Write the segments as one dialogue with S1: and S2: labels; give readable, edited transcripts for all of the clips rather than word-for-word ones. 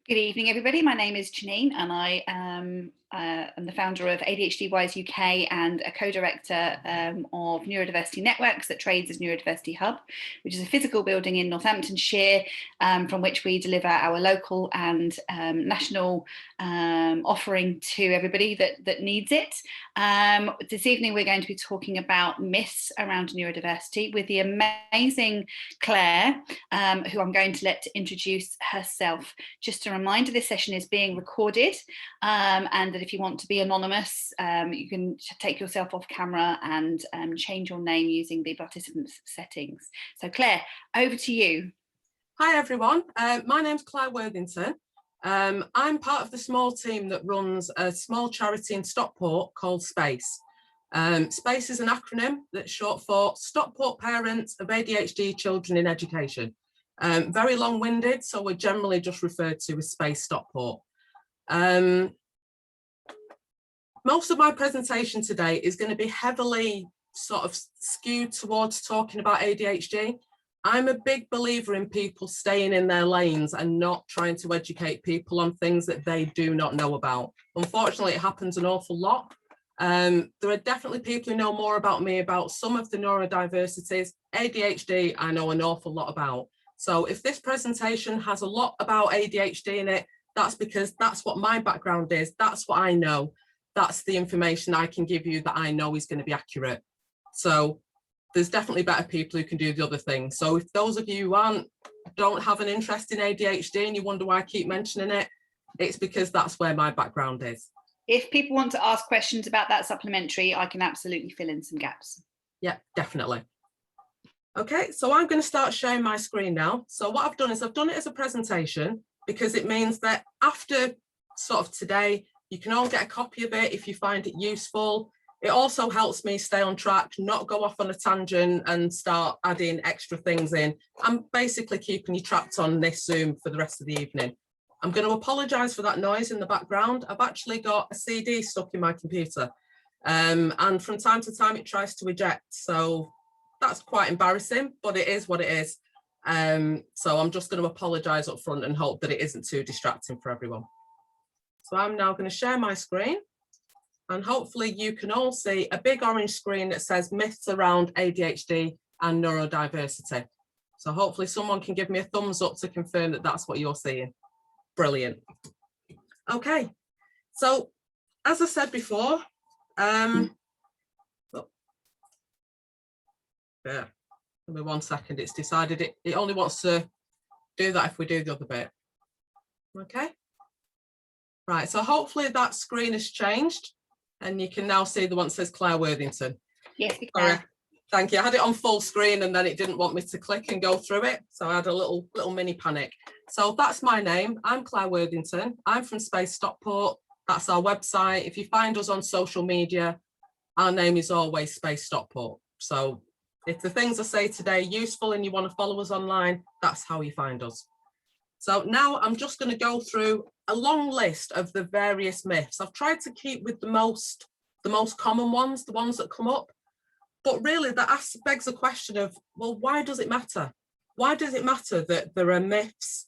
S1: Good evening, everybody. My name is Jannine, and I am the founder of ADHD Wise UK and a co-director of Neurodiversity Networks that trades as Neurodiversity Hub, which is a physical building in Northamptonshire from which we deliver our local and national offering to everybody that needs it. This evening we're going to be talking about myths around neurodiversity with the amazing Claire, who I'm going to let introduce herself. Just a reminder, this session is being recorded and that if you want to be anonymous, you can take yourself off camera and change your name using the participants settings. So Claire, over to you.
S2: Hi everyone, my name's Claire Worthington. I'm part of the small team that runs a small charity in Stockport called SPACE. SPACE is an acronym that's short for Stockport Parents of ADHD Children in Education. Very long-winded, so we're generally just referred to as SPACE Stockport. Most of my presentation today is going to be heavily sort of skewed towards talking about ADHD. I'm a big believer in people staying in their lanes and not trying to educate people on things that they do not know about. Unfortunately, it happens an awful lot. There are definitely people who know more about me about some of the neurodiversities. ADHD, I know an awful lot about. So if this presentation has a lot about ADHD in it, that's because that's what my background is. That's what I know. That's the information I can give you that I know is going to be accurate. So there's definitely better people who can do the other thing. So if those of you who don't have an interest in ADHD and you wonder why I keep mentioning it, it's because that's where my background is.
S1: If people want to ask questions about that supplementary, I can absolutely fill in some gaps.
S2: Yeah, definitely. Okay, so I'm going to start sharing my screen now. So what I've done is I've done it as a presentation because it means that after sort of today, you can all get a copy of it if you find it useful. It also helps me stay on track, not go off on a tangent and start adding extra things in. I'm basically keeping you trapped on this Zoom for the rest of the evening. I'm going to apologise for that noise in the background. I've actually got a CD stuck in my computer and from time to time it tries to eject. So that's quite embarrassing, but it is what it is. So I'm just going to apologise up front and hope that it isn't too distracting for everyone. So I'm now going to share my screen and hopefully you can all see a big orange screen that says myths around ADHD and neurodiversity. So hopefully someone can give me a thumbs up to confirm that that's what you're seeing. Brilliant. Okay, so as I said before, yeah, give me 1 second, it's decided it only wants to do that if we do the other bit. Okay. Right, so hopefully that screen has changed and you can now see the one that says Claire Worthington.
S1: Yes, we can.
S2: Sorry. Thank you. I had it on full screen and then it didn't want me to click and go through it. So I had a little mini panic. So that's my name. I'm Claire Worthington. I'm from SPACE Stockport. That's our website. If you find us on social media, our name is always SPACE Stockport. So if the things I say today are useful and you want to follow us online, that's how you find us. So now I'm just going to go through a long list of the various myths. I've tried to keep with the most common ones, the ones that come up. But really that begs the question of, well, why does it matter? Why does it matter that there are myths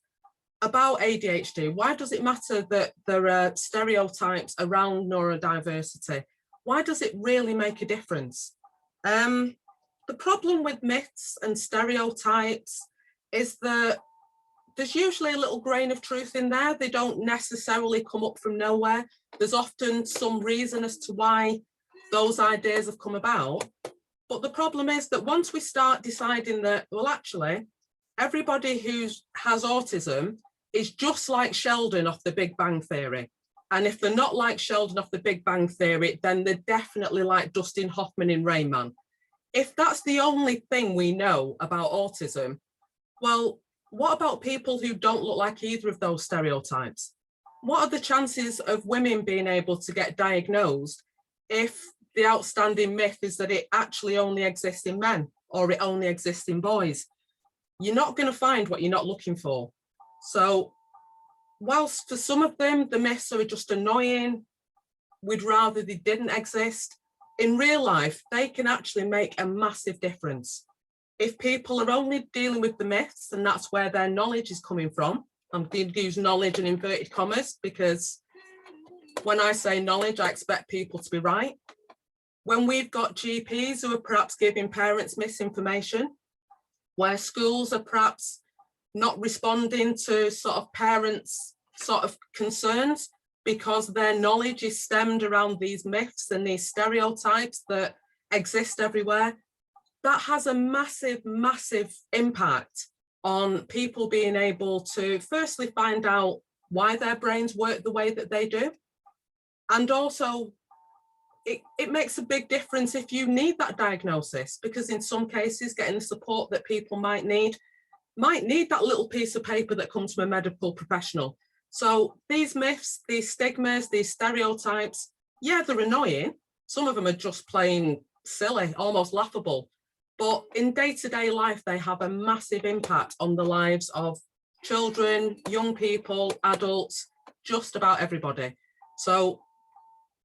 S2: about ADHD? Why does it matter that there are stereotypes around neurodiversity? Why does it really make a difference? The problem with myths and stereotypes is that there's usually a little grain of truth in there. They don't necessarily come up from nowhere. There's often some reason as to why those ideas have come about. But the problem is that once we start deciding that, well, actually, everybody who has autism is just like Sheldon off the Big Bang Theory. And if they're not like Sheldon off the Big Bang Theory, then they're definitely like Dustin Hoffman in Rain Man. If that's the only thing we know about autism, well, what about people who don't look like either of those stereotypes? What are the chances of women being able to get diagnosed if the outstanding myth is that it actually only exists in men or it only exists in boys? You're not going to find what you're not looking for. So whilst for some of them, the myths are just annoying, we'd rather they didn't exist, in real life, they can actually make a massive difference. If people are only dealing with the myths and that's where their knowledge is coming from, I'm going to use knowledge in inverted commas, because when I say knowledge, I expect people to be right. When we've got GPs who are perhaps giving parents misinformation, where schools are perhaps not responding to sort of parents' sort of concerns because their knowledge is stemmed around these myths and these stereotypes that exist everywhere, that has a massive, massive impact on people being able to firstly find out why their brains work the way that they do. And also, it makes a big difference if you need that diagnosis, because in some cases, getting the support that people might need that little piece of paper that comes from a medical professional. So these myths, these stigmas, these stereotypes, yeah, they're annoying. Some of them are just plain silly, almost laughable. But in day-to-day life, they have a massive impact on the lives of children, young people, adults, just about everybody. So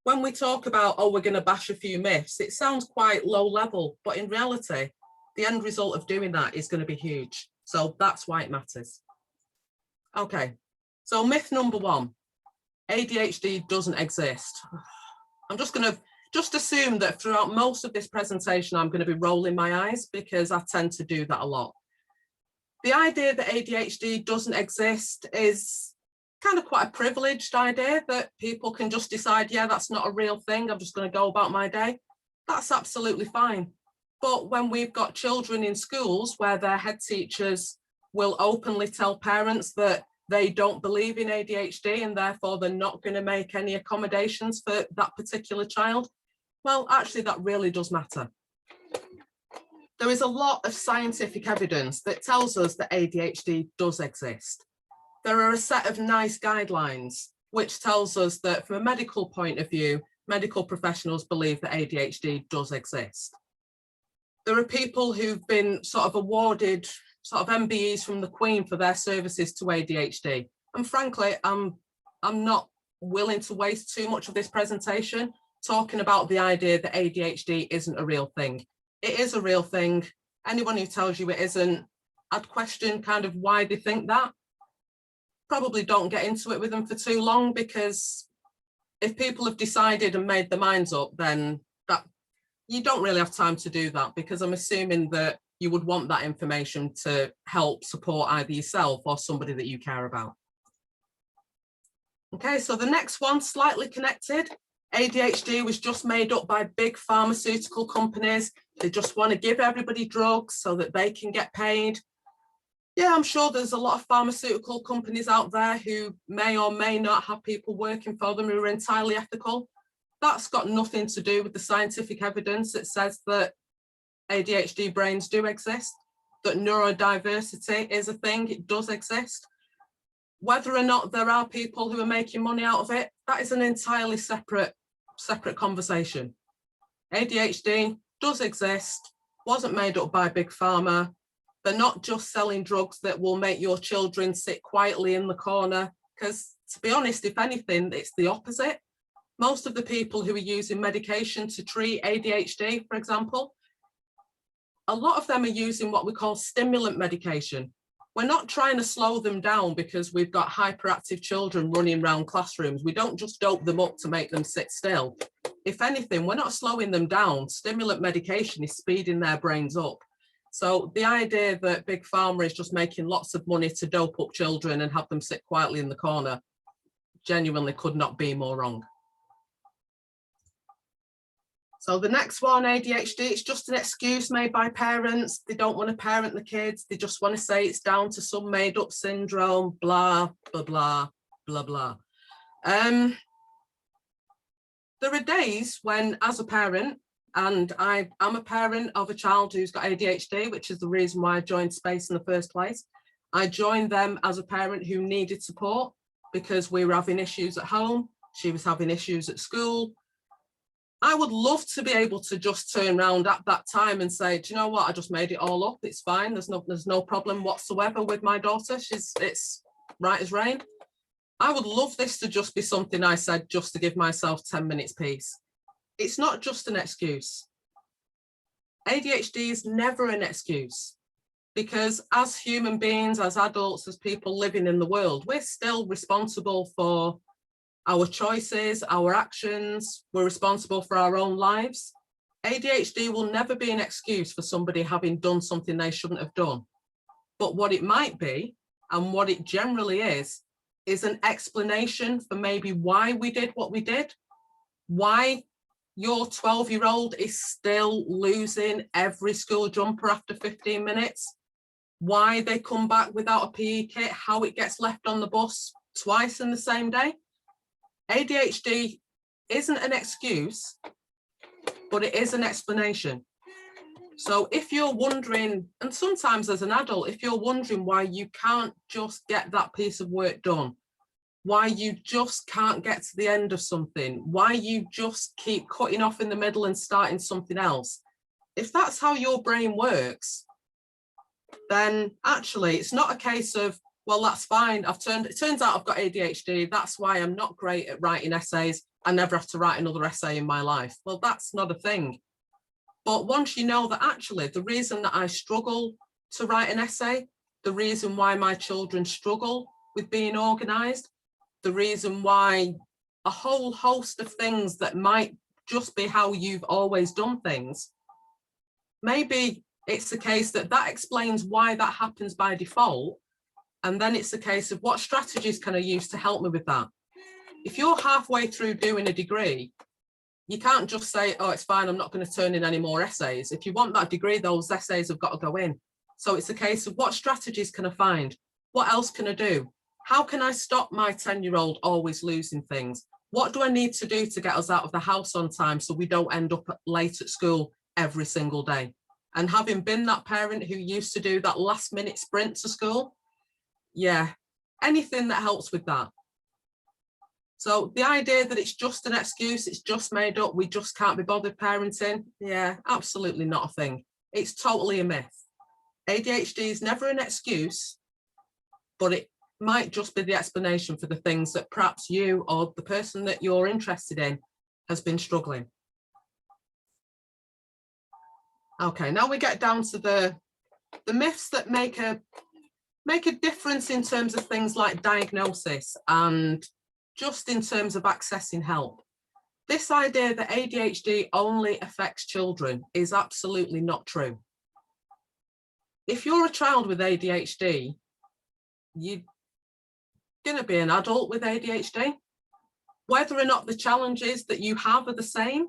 S2: when we talk about, oh, we're going to bash a few myths, it sounds quite low level, but in reality, the end result of doing that is going to be huge. So that's why it matters. Okay, so myth number 1, ADHD doesn't exist. I'm just going to assume that throughout most of this presentation, I'm going to be rolling my eyes, because I tend to do that a lot. The idea that ADHD doesn't exist is kind of quite a privileged idea, that people can just decide, yeah, that's not a real thing, I'm just going to go about my day. That's absolutely fine. But when we've got children in schools where their head teachers will openly tell parents that they don't believe in ADHD and therefore they're not going to make any accommodations for that particular child, well, actually, that really does matter. There is a lot of scientific evidence that tells us that ADHD does exist. There are a set of NICE guidelines, which tells us that from a medical point of view, medical professionals believe that ADHD does exist. There are people who've been sort of awarded sort of MBEs from the Queen for their services to ADHD. And frankly, I'm not willing to waste too much of this presentation talking about the idea that ADHD isn't a real thing. It is a real thing. Anyone who tells you it isn't, I'd question kind of why they think that. Probably don't get into it with them for too long, because if people have decided and made their minds up, then that you don't really have time to do that, because I'm assuming that you would want that information to help support either yourself or somebody that you care about. Okay, so the next one, slightly connected. ADHD was just made up by big pharmaceutical companies. They just want to give everybody drugs so that they can get paid. Yeah, I'm sure there's a lot of pharmaceutical companies out there who may or may not have people working for them who are entirely ethical. That's got nothing to do with the scientific evidence that says that ADHD brains do exist, that neurodiversity is a thing, it does exist. Whether or not there are people who are making money out of it, that is an entirely separate conversation. ADHD does exist, wasn't made up by big pharma. They're not just selling drugs that will make your children sit quietly in the corner, because to be honest, if anything, it's the opposite. Most of the people who are using medication to treat ADHD, for example, a lot of them are using what we call stimulant medication. We're not trying to slow them down because we've got hyperactive children running around classrooms. We don't just dope them up to make them sit still. If anything, we're not slowing them down. Stimulant medication is speeding their brains up. So the idea that big pharma is just making lots of money to dope up children and have them sit quietly in the corner genuinely could not be more wrong. So the next one, ADHD, it's just an excuse made by parents. They don't want to parent the kids. They just want to say it's down to some made up syndrome, blah, blah, blah, blah, blah. There are days when, as a parent, and I'm a parent of a child who's got ADHD, which is the reason why I joined Space in the first place. I joined them as a parent who needed support because we were having issues at home. She was having issues at school. I would love to be able to just turn around at that time and say, do you know what? I just made it all up. It's fine. There's no problem whatsoever with my daughter. It's right as rain. I would love this to just be something I said just to give myself 10 minutes peace. It's not just an excuse. ADHD is never an excuse. Because as human beings, as adults, as people living in the world, we're still responsible for our choices, our actions. We're responsible for our own lives. ADHD will never be an excuse for somebody having done something they shouldn't have done. But what it might be, and what it generally is an explanation for maybe why we did what we did, why your 12-year-old is still losing every school jumper after 15 minutes, why they come back without a PE kit, how it gets left on the bus twice in the same day. ADHD isn't an excuse, but it is an explanation. So if you're wondering, and sometimes as an adult, if you're wondering why you can't just get that piece of work done, why you just can't get to the end of something, why you just keep cutting off in the middle and starting something else, if that's how your brain works, then actually it's not a case of, well, that's fine, it turns out I've got ADHD, that's why I'm not great at writing essays, I never have to write another essay in my life. Well, that's not a thing. But once you know that actually the reason that I struggle to write an essay, the reason why my children struggle with being organised, the reason why a whole host of things that might just be how you've always done things, maybe it's the case that that explains why that happens by default. And then it's the case of what strategies can I use to help me with that? If you're halfway through doing a degree, you can't just say, oh, it's fine, I'm not going to turn in any more essays. If you want that degree, those essays have got to go in. So it's a case of what strategies can I find? What else can I do? How can I stop my 10-year-old always losing things? What do I need to do to get us out of the house on time so we don't end up late at school every single day? And having been that parent who used to do that last minute sprint to school, yeah, anything that helps with that. So the idea that it's just an excuse, it's just made up, we just can't be bothered parenting, yeah, absolutely not a thing. It's totally a myth. ADHD is never an excuse, but it might just be the explanation for the things that perhaps you or the person that you're interested in has been struggling. Okay, now we get down to the myths that make a difference in terms of things like diagnosis and just in terms of accessing help. This idea that ADHD only affects children is absolutely not true. If you're a child with ADHD, you're going to be an adult with ADHD. Whether or not the challenges that you have are the same,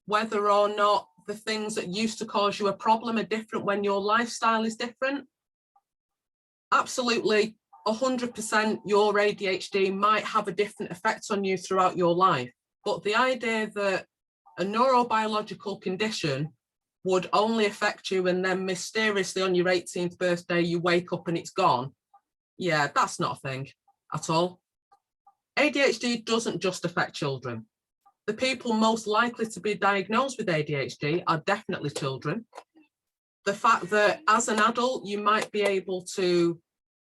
S2: whether or not the things that used to cause you a problem are different when your lifestyle is different, absolutely 100% your ADHD might have a different effect on you throughout your life. But the idea that a neurobiological condition would only affect you and then mysteriously on your 18th birthday you wake up and it's gone, yeah, that's not a thing at all. ADHD doesn't just affect children. The people most likely to be diagnosed with ADHD are definitely children. The fact that as an adult you might be able to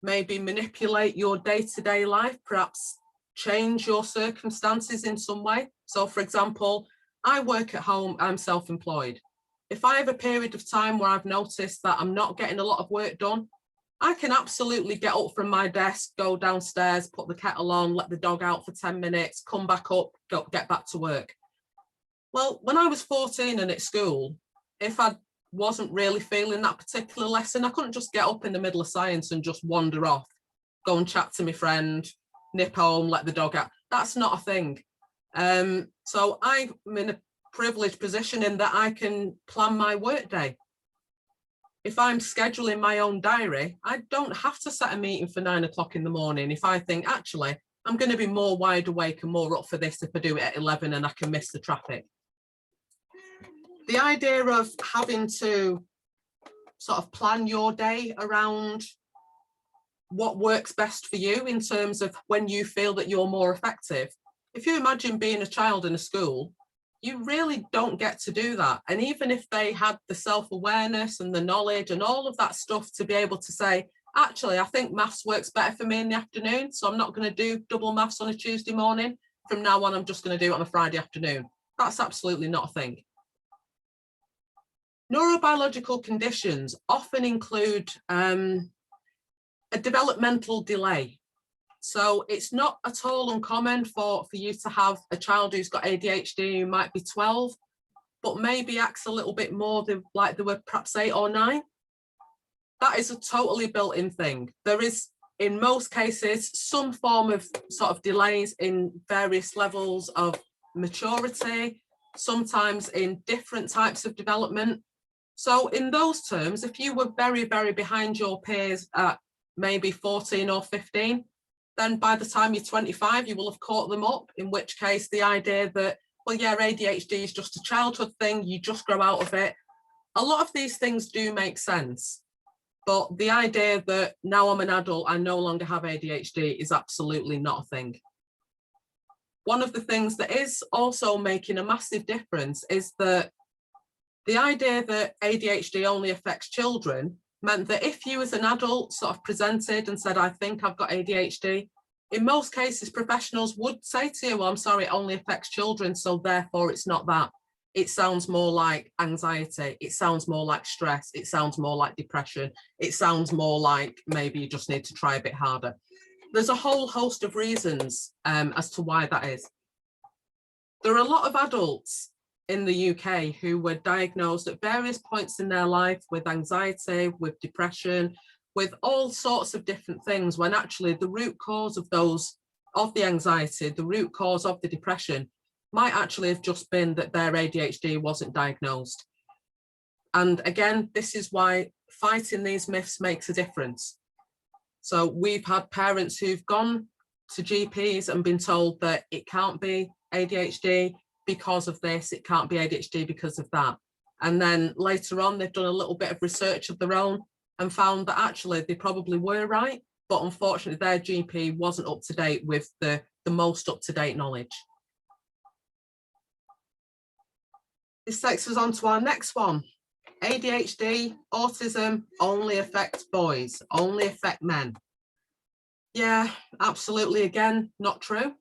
S2: maybe manipulate your day-to-day life, perhaps change your circumstances in some way. So for example, I work at home, I'm self-employed. If I have a period of time where I've noticed that I'm not getting a lot of work done, I can absolutely get up from my desk, go downstairs, put the kettle on, let the dog out for 10 minutes, come back up, get back to work. Well, when I was 14 and at school, if I wasn't really feeling that particular lesson, I couldn't just get up in the middle of science and just wander off, go and chat to my friend, nip home, let the dog out. That's not a thing. So I'm in a privileged position in that I can plan my work day. If I'm scheduling my own diary, I don't have to set a meeting for 9 o'clock in the morning. If I think, actually, I'm going to be more wide awake and more up for this if I do it at 11 and I can miss the traffic. The idea of having to sort of plan your day around what works best for you in terms of when you feel that you're more effective. If you imagine being a child in a school, you really don't get to do that. And even if they had the self-awareness and the knowledge and all of that stuff to be able to say, actually, I think maths works better for me in the afternoon, so I'm not going to do double maths on a Tuesday morning. From now on, I'm just going to do it on a Friday afternoon. That's absolutely not a thing. Neurobiological conditions often include a developmental delay. So it's not at all uncommon for you to have a child who's got ADHD who might be 12, but maybe acts a little bit more like they were perhaps 8 or 9. That is a totally built-in thing. There is, in most cases, some form of sort of delays in various levels of maturity, sometimes in different types of development. So in those terms, if you were very, very behind your peers at maybe 14 or 15, then by the time you're 25, you will have caught them up, in which case the idea that, well, yeah, ADHD is just a childhood thing, you just grow out of it. A lot of these things do make sense, but the idea that now I'm an adult, I no longer have ADHD is absolutely not a thing. One of the things that is also making a massive difference is that the idea that ADHD only affects children meant that if you as an adult sort of presented and said, I think I've got ADHD, in most cases, professionals would say to you, well, I'm sorry, it only affects children, so therefore it's not that. It sounds more like anxiety. It sounds more like stress. It sounds more like depression. It sounds more like maybe you just need to try a bit harder. There's a whole host of reasons as to why that is. There are a lot of adults in the UK who were diagnosed at various points in their life with anxiety, with depression, with all sorts of different things, when actually the root cause of the anxiety, the root cause of the depression might actually have just been that their ADHD wasn't diagnosed. And again, this is why fighting these myths makes a difference. So we've had parents who've gone to GPs and been told that it can't be ADHD because of this, it can't be ADHD because of that. And then later on, they've done a little bit of research of their own and found that actually they probably were right, but unfortunately their GP wasn't up to date with the most up-to-date knowledge. This takes us on to our next one. ADHD, autism only affects boys, only affect men. Yeah, absolutely, again, not true.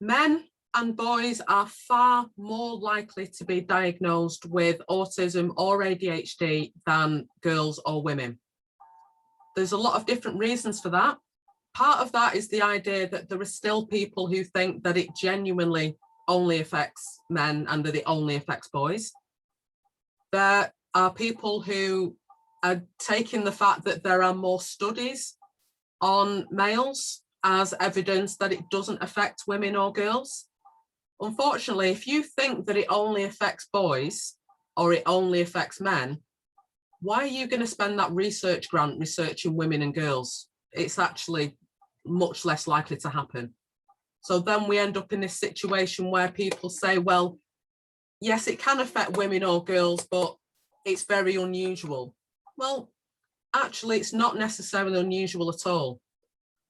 S2: Men and boys are far more likely to be diagnosed with autism or ADHD than girls or women. There's a lot of different reasons for that. Part of that is the idea that there are still people who think that it genuinely only affects men and that it only affects boys. There are people who are taking the fact that there are more studies on males as evidence that it doesn't affect women or girls. Unfortunately, if you think that it only affects boys or it only affects men, why are you going to spend that research grant researching women and girls? It's actually much less likely to happen. So then we end up in this situation where people say, well, yes, it can affect women or girls, but it's very unusual. Well, actually, it's not necessarily unusual at all.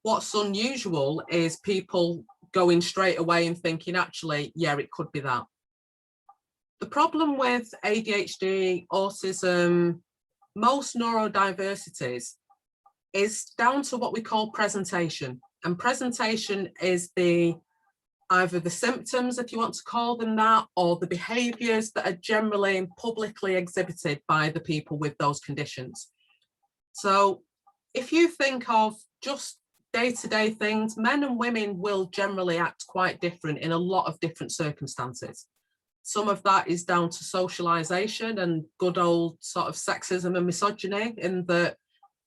S2: What's unusual is people going straight away and thinking, actually, yeah, it could be that. The problem with ADHD, autism, most neurodiversities is down to what we call presentation. And presentation is either the symptoms, if you want to call them that, or the behaviours that are generally and publicly exhibited by the people with those conditions. So if you think of just day-to-day things, men and women will generally act quite different in a lot of different circumstances. Some of that is down to socialization and good old sort of sexism and misogyny, in that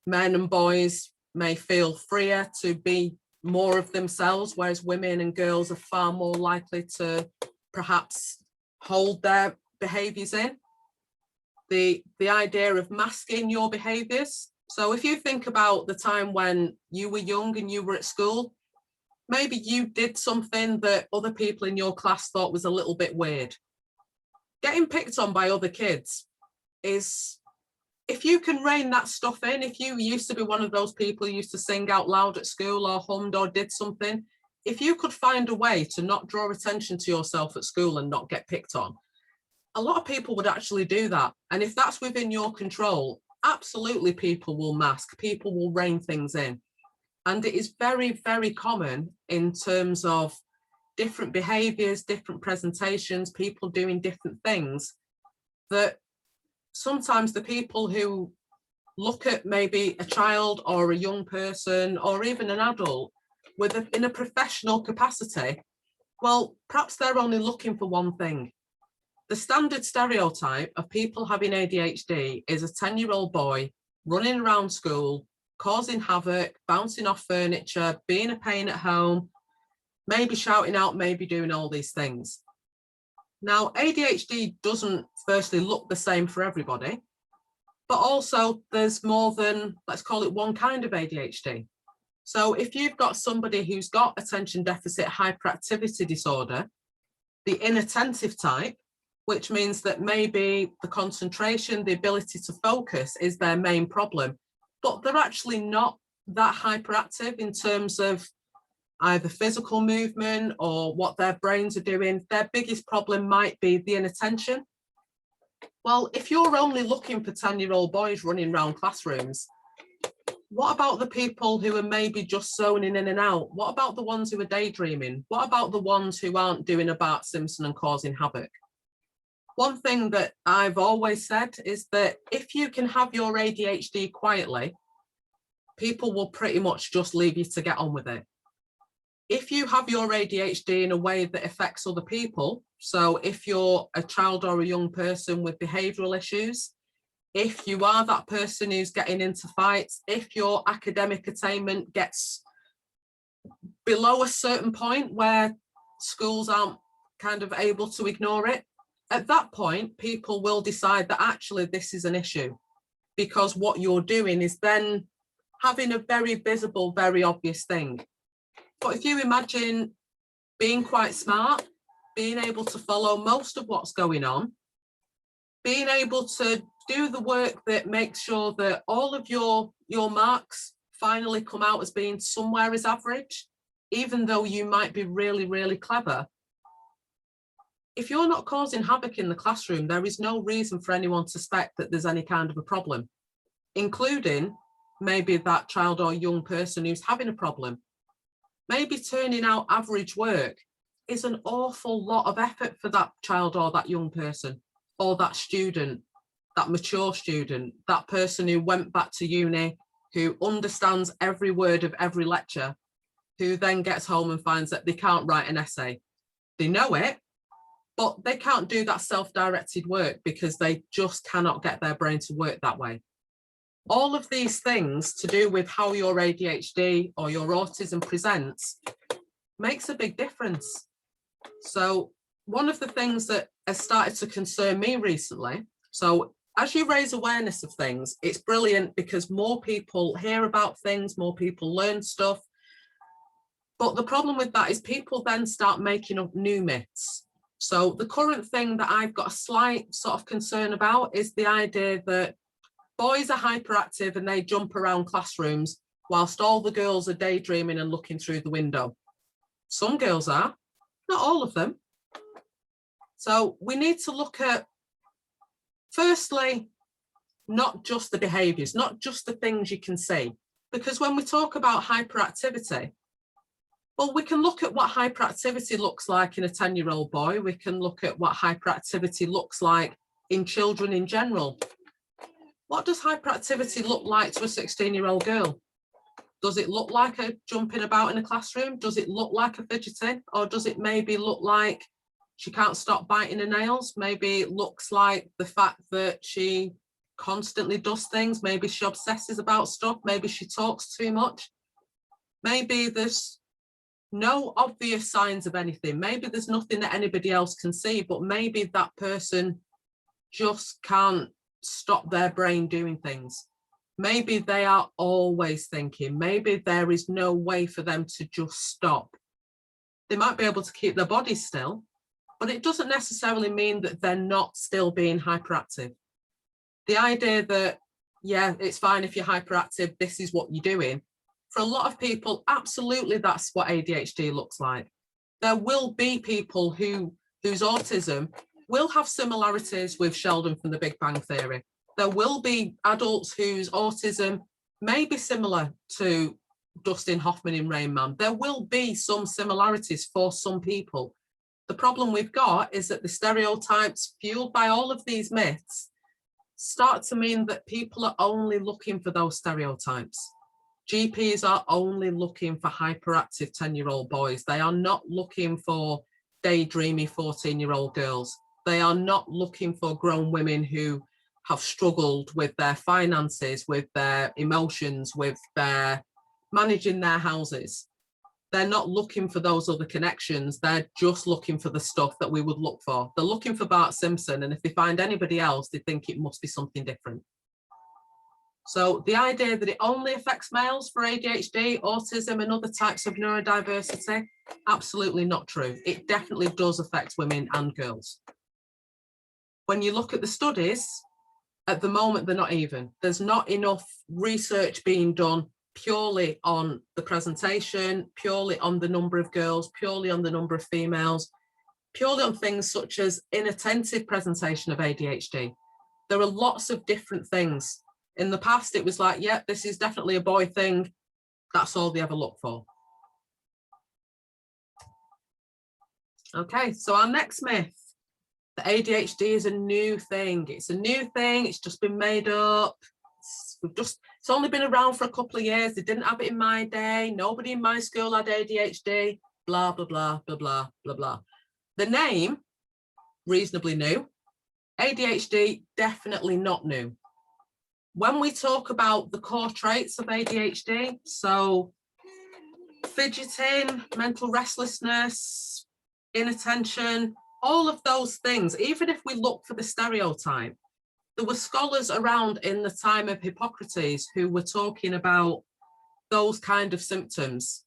S2: men and boys may feel freer to be more of themselves, whereas women and girls are far more likely to perhaps hold their behaviours in. The idea of masking your behaviours. So if you think about the time when you were young and you were at school, maybe you did something that other people in your class thought was a little bit weird. Getting picked on by other kids is, if you can rein that stuff in, if you used to be one of those people who used to sing out loud at school or hummed or did something, if you could find a way to not draw attention to yourself at school and not get picked on, a lot of people would actually do that. And if that's within your control, absolutely people will mask, people will rein things in. And it is very, very common in terms of different behaviours, different presentations, people doing different things, that sometimes the people who look at maybe a child or a young person or even an adult in a professional capacity, well, perhaps they're only looking for one thing. The standard stereotype of people having ADHD is a 10-year-old boy running around school, causing havoc, bouncing off furniture, being a pain at home, maybe shouting out, maybe doing all these things. Now, ADHD doesn't firstly look the same for everybody, but also there's more than, let's call it, one kind of ADHD. So if you've got somebody who's got attention deficit hyperactivity disorder, the inattentive type, which means that maybe the concentration, the ability to focus is their main problem, but they're actually not that hyperactive in terms of either physical movement or what their brains are doing. Their biggest problem might be the inattention. Well, if you're only looking for 10-year-old boys running around classrooms, what about the people who are maybe just zoning in and out? What about the ones who are daydreaming? What about the ones who aren't doing a Bart Simpson and causing havoc? One thing that I've always said is that if you can have your ADHD quietly, people will pretty much just leave you to get on with it. If you have your ADHD in a way that affects other people, so if you're a child or a young person with behavioural issues, if you are that person who's getting into fights, if your academic attainment gets below a certain point where schools aren't kind of able to ignore it, at that point, people will decide that actually this is an issue, because what you're doing is then having a very visible, very obvious thing. But if you imagine being quite smart, being able to follow most of what's going on, being able to do the work that makes sure that all of your marks finally come out as being somewhere as average, even though you might be really, really clever. If you're not causing havoc in the classroom, there is no reason for anyone to suspect that there's any kind of a problem, including maybe that child or young person who's having a problem. Maybe turning out average work is an awful lot of effort for that child or that young person, or that student, that mature student, that person who went back to uni, who understands every word of every lecture, who then gets home and finds that they can't write an essay. They know it, but they can't do that self-directed work because they just cannot get their brain to work that way. All of these things to do with how your ADHD or your autism presents makes a big difference. So one of the things that has started to concern me recently, so as you raise awareness of things, it's brilliant because more people hear about things, more people learn stuff. But the problem with that is people then start making up new myths. So the current thing that I've got a slight sort of concern about is the idea that boys are hyperactive and they jump around classrooms whilst all the girls are daydreaming and looking through the window. Some girls are, not all of them. So we need to look at, firstly, not just the behaviours, not just the things you can see. Because when we talk about hyperactivity, well, we can look at what hyperactivity looks like in a 10-year-old boy. We can look at what hyperactivity looks like in children in general. What does hyperactivity look like to a 16-year-old girl? Does it look like a jumping about in a classroom? Does it look like a fidgeting? Or does it maybe look like she can't stop biting her nails? Maybe it looks like the fact that she constantly does things. Maybe she obsesses about stuff. Maybe she talks too much. Maybe there's no obvious signs of anything. Maybe there's nothing that anybody else can see, but maybe that person just can't stop their brain doing things. Maybe they are always thinking. Maybe there is no way for them to just stop. They might be able to keep their bodies still, but it doesn't necessarily mean that they're not still being hyperactive. The idea that, yeah, it's fine if you're hyperactive, this is what you're doing. For a lot of people, absolutely that's what ADHD looks like. There will be people whose autism will have similarities with Sheldon from the Big Bang Theory. There will be adults whose autism may be similar to Dustin Hoffman in Rain Man. There will be some similarities for some people, The problem we've got is that the stereotypes fueled by all of these myths start to mean that people are only looking for those stereotypes. GPs are only looking for hyperactive 10-year-old boys. They are not looking for daydreamy 14-year-old girls. They are not looking for grown women who have struggled with their finances, with their emotions, with their managing their houses. They're not looking for those other connections. They're just looking for the stuff that we would look for. They're looking for Bart Simpson, and if they find anybody else, they think it must be something different. So the idea that it only affects males for ADHD, autism, and other types of neurodiversity, absolutely not true. It definitely does affect women and girls. When you look at the studies, at the moment, they're not even. There's not enough research being done purely on the presentation, purely on the number of girls, purely on the number of females, purely on things such as inattentive presentation of ADHD. There are lots of different things. In the past, it was like, yeah, this is definitely a boy thing. That's all they ever look for. Okay, so our next myth, that ADHD is a new thing. It's a new thing. It's just been made up. It's only been around for a couple of years. They didn't have it in my day. Nobody in my school had ADHD. Blah, blah, blah, blah, blah, blah, blah. The name, reasonably new. ADHD, definitely not new. When we talk about the core traits of ADHD, so fidgeting, mental restlessness, inattention, all of those things, even if we look for the stereotype, there were scholars around in the time of Hippocrates who were talking about those kind of symptoms.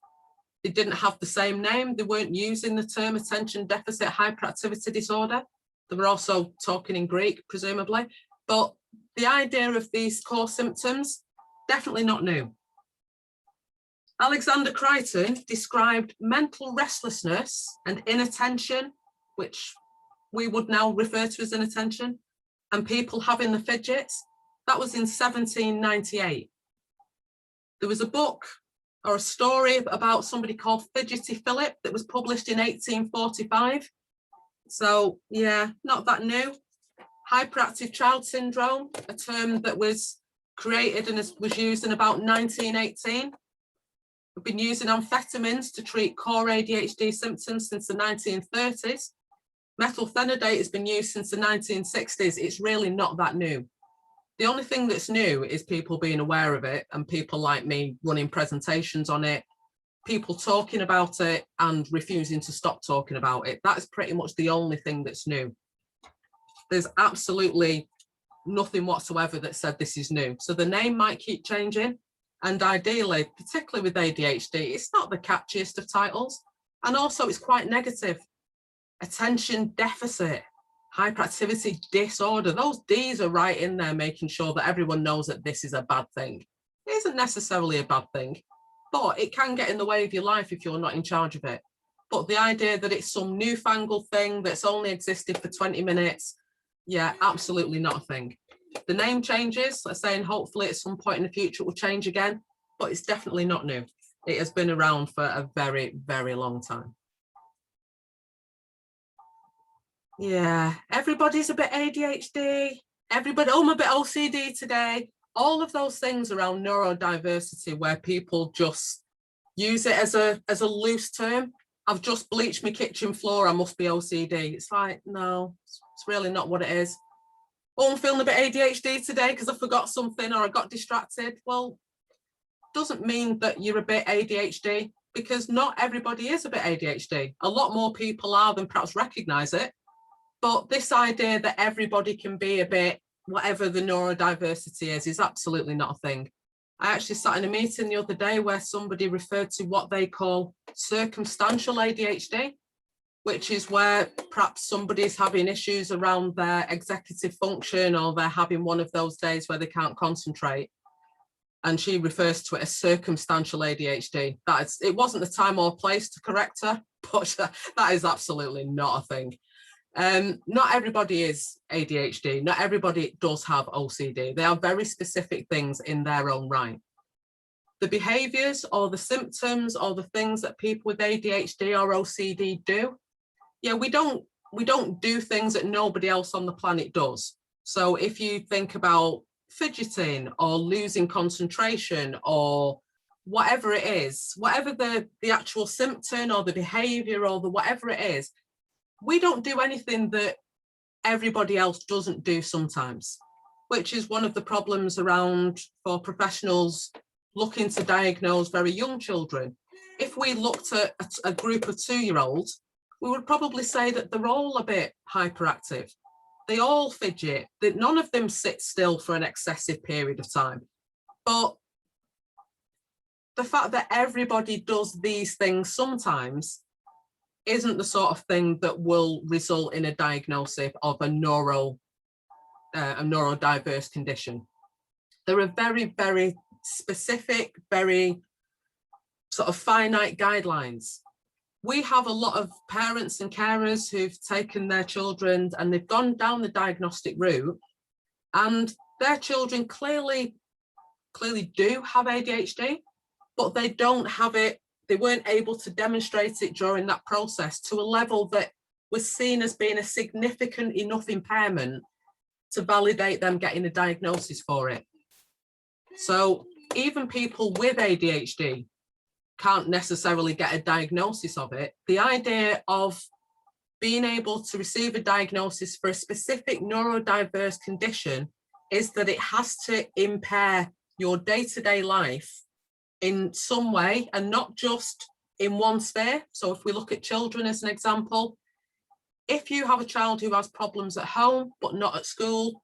S2: They didn't have the same name. They weren't using the term attention deficit hyperactivity disorder. They were also talking in Greek, presumably. But the idea of these core symptoms, definitely not new. Alexander Crichton described mental restlessness and inattention, which we would now refer to as inattention, and people having the fidgets. That was in 1798. There was a book or a story about somebody called Fidgety Philip that was published in 1845. So yeah, not that new. Hyperactive child syndrome, a term that was created and was used in about 1918. We've been using amphetamines to treat core ADHD symptoms since the 1930s. Methylphenidate has been used since the 1960s. It's really not that new. The only thing that's new is people being aware of it and people like me running presentations on it, people talking about it and refusing to stop talking about it. That's pretty much the only thing that's new. There's absolutely nothing whatsoever that said this is new. So the name might keep changing. And ideally, particularly with ADHD, it's not the catchiest of titles. And also it's quite negative. Attention deficit, hyperactivity disorder. Those D's are right in there, making sure that everyone knows that this is a bad thing. It isn't necessarily a bad thing, but it can get in the way of your life if you're not in charge of it. But the idea that it's some newfangled thing that's only existed for 20 minutes, yeah, absolutely not a thing. The name changes, let's say, and hopefully at some point in the future it will change again, but it's definitely not new. It has been around for a very, very long time. Yeah, everybody's a bit ADHD. Everybody, oh, I'm a bit OCD today. All of those things around neurodiversity where people just use it as a loose term. I've just bleached my kitchen floor, I must be OCD. It's like, no, it's really not what it is. Oh, I'm feeling a bit ADHD today because I forgot something or I got distracted. Well, doesn't mean that you're a bit ADHD, because not everybody is a bit ADHD. A lot more people are than perhaps recognise it. But this idea that everybody can be a bit whatever the neurodiversity is absolutely not a thing. I actually sat in a meeting the other day where somebody referred to what they call circumstantial ADHD, which is where perhaps somebody's having issues around their executive function or they're having one of those days where they can't concentrate. And she refers to it as circumstantial ADHD. It wasn't the time or place to correct her, but that is absolutely not a thing. Not everybody is ADHD. Not everybody does have OCD. They are very specific things in their own right. The behaviours or the symptoms or the things that people with ADHD or OCD do yeah, we don't do things that nobody else on the planet does. So if you think about fidgeting or losing concentration or whatever it is, whatever the actual symptom or the behavior or the whatever it is, we don't do anything that everybody else doesn't do sometimes, which is one of the problems around for professionals looking to diagnose very young children. If we looked at a group of 2-year-olds, we would probably say that they're all a bit hyperactive. They all fidget, that none of them sit still for an excessive period of time. But the fact that everybody does these things sometimes isn't the sort of thing that will result in a diagnosis of a neurodiverse condition. There are very, very specific, very sort of finite guidelines. We have a lot of parents and carers who've taken their children and they've gone down the diagnostic route, and their children clearly do have ADHD, but they don't have it. They weren't able to demonstrate it during that process to a level that was seen as being a significant enough impairment to validate them getting a diagnosis for it. So even people with ADHD can't necessarily get a diagnosis of it. The idea of being able to receive a diagnosis for a specific neurodiverse condition is that it has to impair your day-to-day life in some way, and not just in one sphere. So if we look at children as an example, if you have a child who has problems at home but not at school,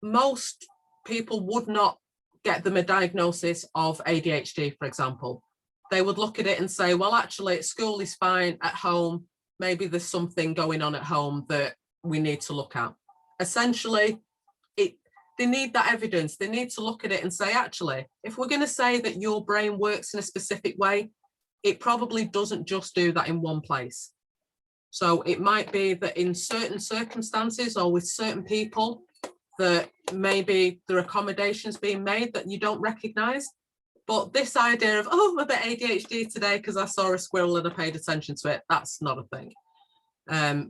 S2: most people would not get them a diagnosis of ADHD, for example. They would look at it and say, well, actually, at school is fine, at home, maybe there's something going on at home that we need to look at. Essentially, they need that evidence. They need to look at it and say, actually, if we're going to say that your brain works in a specific way, it probably doesn't just do that in one place. So it might be that in certain circumstances or with certain people that maybe there are accommodations being made that you don't recognise. But this idea of, oh, I'm a bit ADHD today because I saw a squirrel and I paid attention to it, that's not a thing.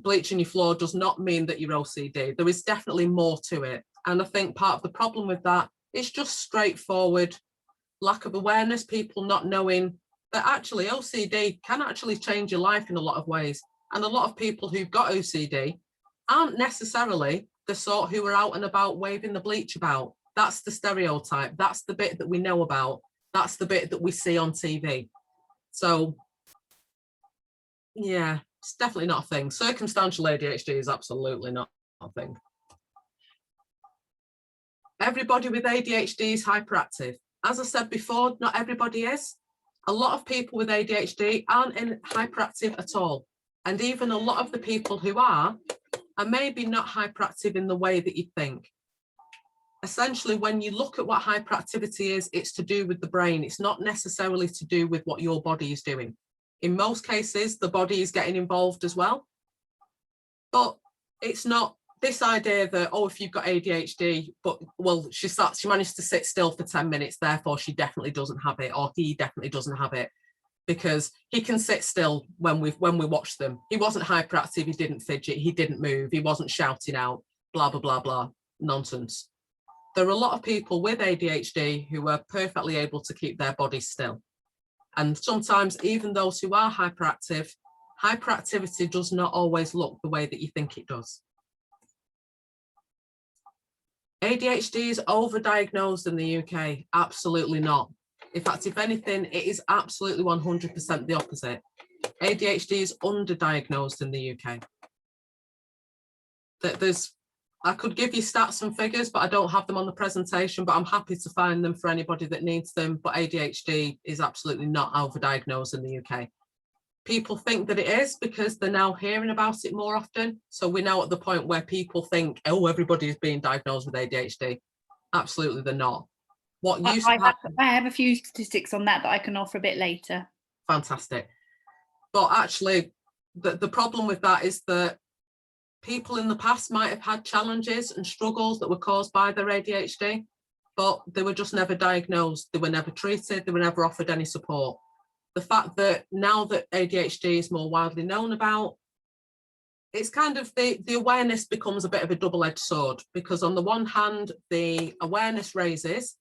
S2: Bleaching your floor does not mean that you're OCD. There is definitely more to it. And I think part of the problem with that is just straightforward lack of awareness, people not knowing that actually OCD can actually change your life in a lot of ways. And a lot of people who've got OCD aren't necessarily the sort who are out and about waving the bleach about. That's the stereotype. That's the bit that we know about. That's the bit that we see on TV. So, yeah, it's definitely not a thing. Circumstantial ADHD is absolutely not a thing. Everybody with ADHD is hyperactive. As I said before, not everybody is. A lot of people with ADHD aren't hyperactive at all. And even a lot of the people who are maybe not hyperactive in the way that you think. Essentially, when you look at what hyperactivity is, it's to do with the brain. It's not necessarily to do with what your body is doing. In most cases, the body is getting involved as well. But it's not this idea that, oh, if you've got ADHD, but, well, she managed to sit still for 10 minutes, therefore she definitely doesn't have it, or he definitely doesn't have it, because he can sit still when we watch them. He wasn't hyperactive, he didn't fidget, he didn't move, he wasn't shouting out, blah, blah, blah, blah, nonsense. There are a lot of people with ADHD who are perfectly able to keep their bodies still. And sometimes even those who are hyperactive, hyperactivity does not always look the way that you think it does. ADHD is overdiagnosed in the UK. Absolutely not. In fact, if anything, it is absolutely 100% the opposite. ADHD is underdiagnosed in the UK. I could give you stats and figures, but I don't have them on the presentation, but I'm happy to find them for anybody that needs them. But ADHD is absolutely not overdiagnosed in the UK. People think that it is because they're now hearing about it more often. So we're now at the point where people think, oh, everybody is being diagnosed with ADHD. Absolutely, they're not. What used to happen,
S1: I have a few statistics on that I can offer a bit later.
S2: Fantastic. But actually, the problem with that is that people in the past might have had challenges and struggles that were caused by their ADHD, but they were just never diagnosed. They were never treated. They were never offered any support. The fact that now that ADHD is more widely known about, it's kind of the awareness becomes a bit of a double-edged sword, because on the one hand, the awareness raises,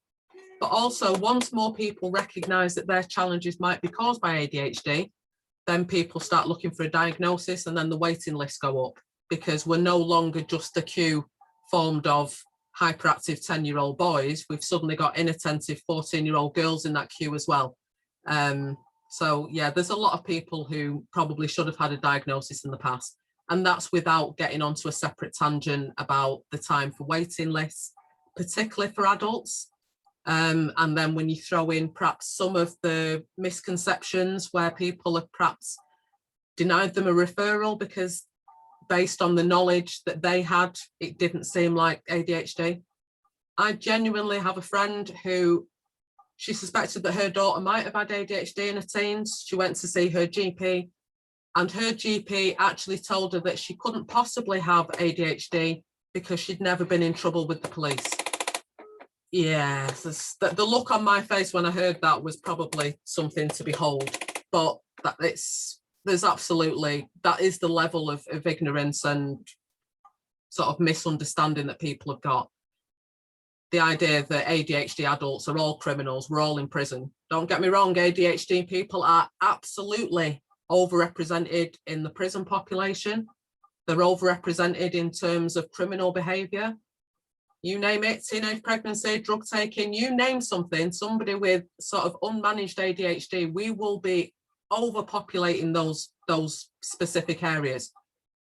S2: but also once more people recognise that their challenges might be caused by ADHD, then people start looking for a diagnosis, and then the waiting lists go up, because we're no longer just a queue formed of hyperactive 10-year-old boys. We've suddenly got inattentive 14-year-old girls in that queue as well. So yeah, there's a lot of people who probably should have had a diagnosis in the past, and that's without getting onto a separate tangent about the time for waiting lists, particularly for adults. And then when you throw in perhaps some of the misconceptions where people have perhaps denied them a referral because based on the knowledge that they had, it didn't seem like ADHD. I genuinely have a friend who, she suspected that her daughter might have had ADHD in her teens. She went to see her GP, and her GP actually told her that she couldn't possibly have ADHD because she'd never been in trouble with the police. Yeah, the look on my face when I heard that was probably something to behold, but there's absolutely, that is the level of ignorance and sort of misunderstanding that people have got. The idea that ADHD adults are all criminals, we're all in prison. Don't get me wrong, ADHD people are absolutely overrepresented in the prison population. They're overrepresented in terms of criminal behaviour. You name it, teenage pregnancy, drug taking, you name something, somebody with sort of unmanaged ADHD, we will be overpopulating those specific areas.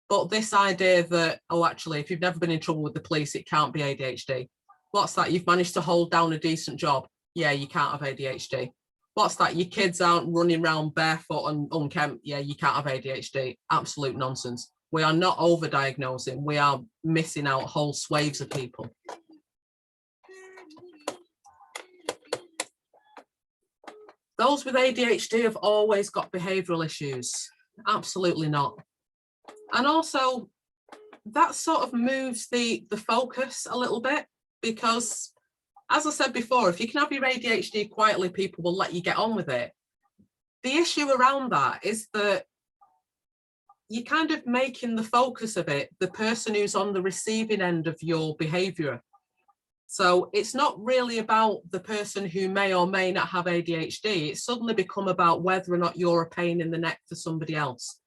S2: But this idea that, oh, actually, if you've never been in trouble with the police, it can't be ADHD. What's that? You've managed to hold down a decent job. Yeah, you can't have ADHD. What's that? Your kids aren't running around barefoot and unkempt. Yeah, you can't have ADHD. Absolute nonsense. We are not overdiagnosing. We are missing out whole swathes of people. Those with ADHD have always got behavioural issues. Absolutely not. And also, that sort of moves the focus a little bit, because, as I said before, if you can have your ADHD quietly, people will let you get on with it. The issue around that is that you're kind of making the focus of it the person who's on the receiving end of your behaviour. So it's not really about the person who may or may not have ADHD. It's suddenly become about whether or not you're a pain in the neck for somebody else.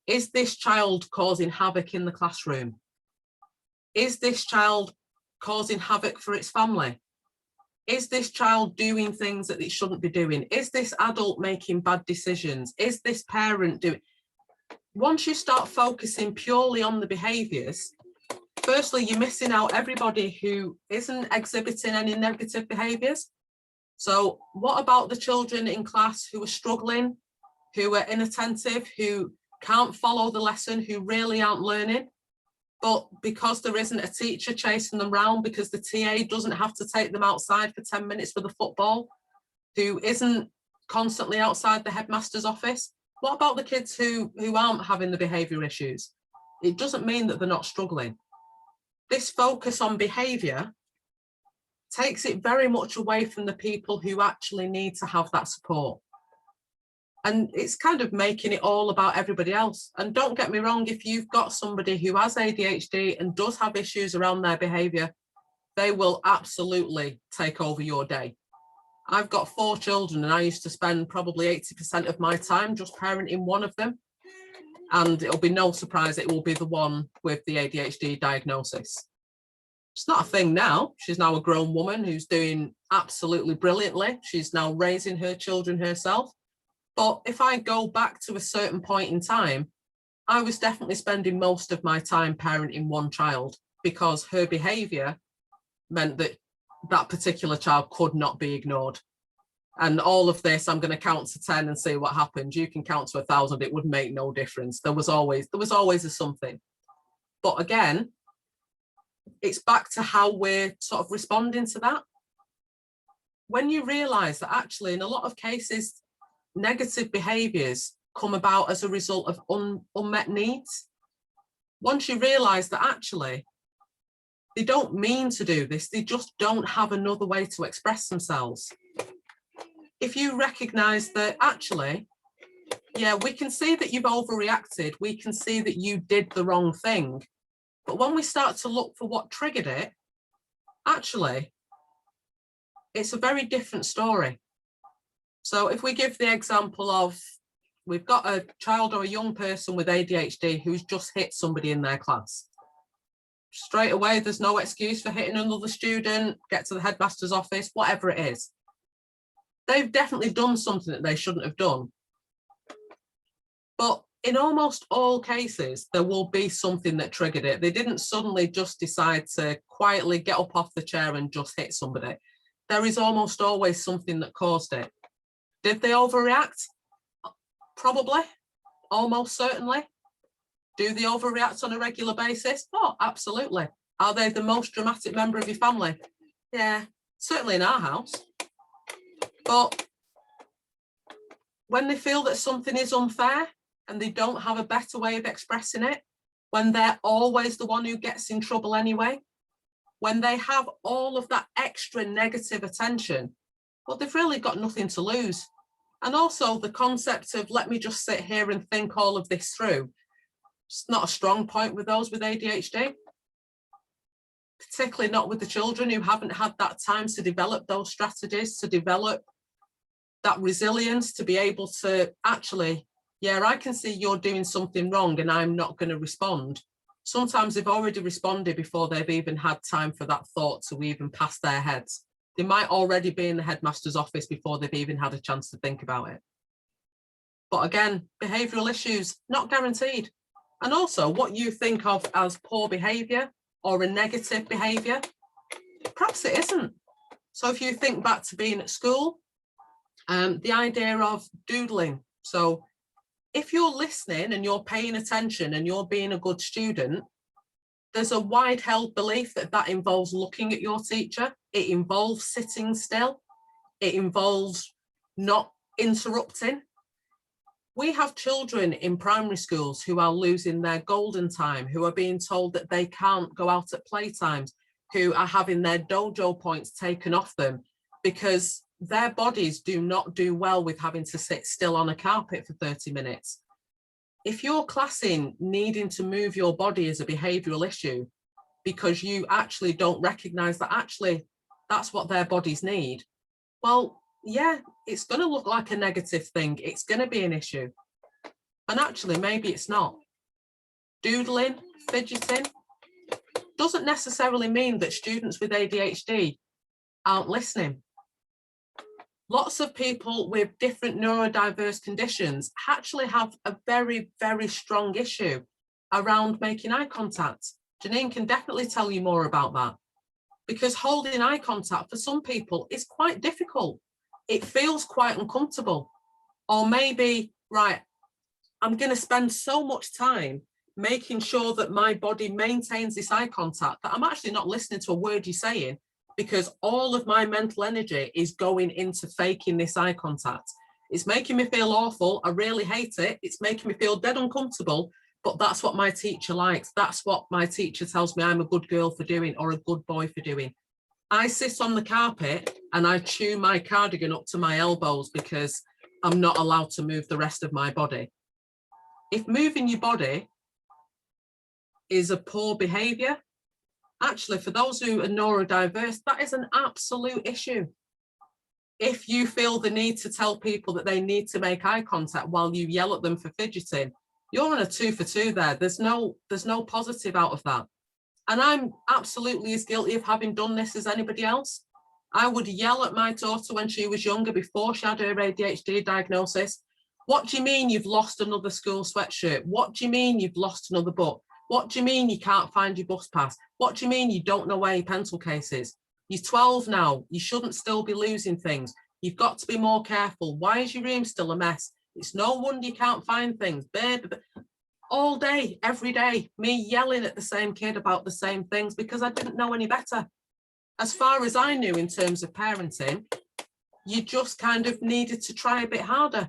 S2: Is this child causing havoc in the classroom? Is this child causing havoc for its family? Is this child doing things that it shouldn't be doing? Is this adult making bad decisions? Is this parent doing? Once you start focusing purely on the behaviours, firstly, you're missing out everybody who isn't exhibiting any negative behaviours. So what about the children in class who are struggling, who are inattentive, who can't follow the lesson, who really aren't learning? But because there isn't a teacher chasing them around, because the TA doesn't have to take them outside for 10 minutes with a football, who isn't constantly outside the headmaster's office, what about the kids who aren't having the behaviour issues? It doesn't mean that they're not struggling. This focus on behaviour takes it very much away from the people who actually need to have that support. And it's kind of making it all about everybody else. And don't get me wrong, if you've got somebody who has ADHD and does have issues around their behaviour, they will absolutely take over your day. I've got 4 children and I used to spend probably 80% of my time just parenting one of them. And it'll be no surprise it will be the one with the ADHD diagnosis. It's not a thing now. She's now a grown woman who's doing absolutely brilliantly. She's now raising her children herself. But if I go back to a certain point in time, I was definitely spending most of my time parenting one child because her behaviour meant that that particular child could not be ignored. And all of this, I'm going to count to 10 and see what happens. You can count to 1,000, it would make no difference. There was always a something. But again, it's back to how we're sort of responding to that. When you realise that actually in a lot of cases, negative behaviours come about as a result of unmet needs. Once you realise that actually they don't mean to do this, they just don't have another way to express themselves. If you recognise that actually yeah, we can see that you've overreacted. We can see that you did the wrong thing. But when we start to look for what triggered it, actually, it's a very different story. So if we give the example of, we've got a child or a young person with ADHD who's just hit somebody in their class. Straight away, there's no excuse for hitting another student, get to the headmaster's office, whatever it is. They've definitely done something that they shouldn't have done. But in almost all cases, there will be something that triggered it. They didn't suddenly just decide to quietly get up off the chair and just hit somebody. There is almost always something that caused it. Did they overreact? Probably, almost certainly. Do they overreact on a regular basis? Oh, absolutely. Are they the most dramatic member of your family? Yeah, certainly in our house. But when they feel that something is unfair and they don't have a better way of expressing it, when they're always the one who gets in trouble anyway, when they have all of that extra negative attention, well, they've really got nothing to lose. And also the concept of, let me just sit here and think all of this through, it's not a strong point with those with ADHD, particularly not with the children who haven't had that time to develop those strategies, to develop that resilience, to be able to actually, yeah, I can see you're doing something wrong and I'm not going to respond. Sometimes they've already responded before they've even had time for that thought to even pass their heads. They might already be in the headmaster's office before they've even had a chance to think about it. But again, behavioural issues, not guaranteed. And also what you think of as poor behaviour or a negative behaviour, perhaps it isn't. So if you think back to being at school, the idea of doodling. So if you're listening and you're paying attention and you're being a good student, there's a wide held belief that that involves looking at your teacher. It involves sitting still. It involves not interrupting. We have children in primary schools who are losing their golden time, who are being told that they can't go out at playtimes, who are having their dojo points taken off them because their bodies do not do well with having to sit still on a carpet for 30 minutes. If you're classing needing to move your body as a behavioural issue because you actually don't recognise that actually that's what their bodies need, well, yeah, it's going to look like a negative thing. It's going to be an issue. And actually, maybe it's not. Doodling, fidgeting, doesn't necessarily mean that students with ADHD aren't listening. Lots of people with different neurodiverse conditions actually have a very, very strong issue around making eye contact. Jannine can definitely tell you more about that, because holding eye contact for some people is quite difficult. It feels quite uncomfortable. Or maybe, right, I'm going to spend so much time making sure that my body maintains this eye contact that I'm actually not listening to a word you're saying, because all of my mental energy is going into faking this eye contact. It's making me feel awful. I really hate it. It's making me feel dead uncomfortable, but that's what my teacher likes. That's what my teacher tells me I'm a good girl for doing or a good boy for doing. I sit on the carpet and I chew my cardigan up to my elbows because I'm not allowed to move the rest of my body. If moving your body is a poor behaviour, actually, for those who are neurodiverse, that is an absolute issue. If you feel the need to tell people that they need to make eye contact while you yell at them for fidgeting, you're on a 2 for 2 there. There's no positive out of that. And I'm absolutely as guilty of having done this as anybody else. I would yell at my daughter when she was younger, before she had her ADHD diagnosis. What do you mean you've lost another school sweatshirt? What do you mean you've lost another book? What do you mean you can't find your bus pass? What do you mean you don't know where your pencil case is? You're 12 now. You shouldn't still be losing things. You've got to be more careful. Why is your room still a mess? It's no wonder you can't find things. Babe, all day, every day, me yelling at the same kid about the same things because I didn't know any better. As far as I knew in terms of parenting, you just kind of needed to try a bit harder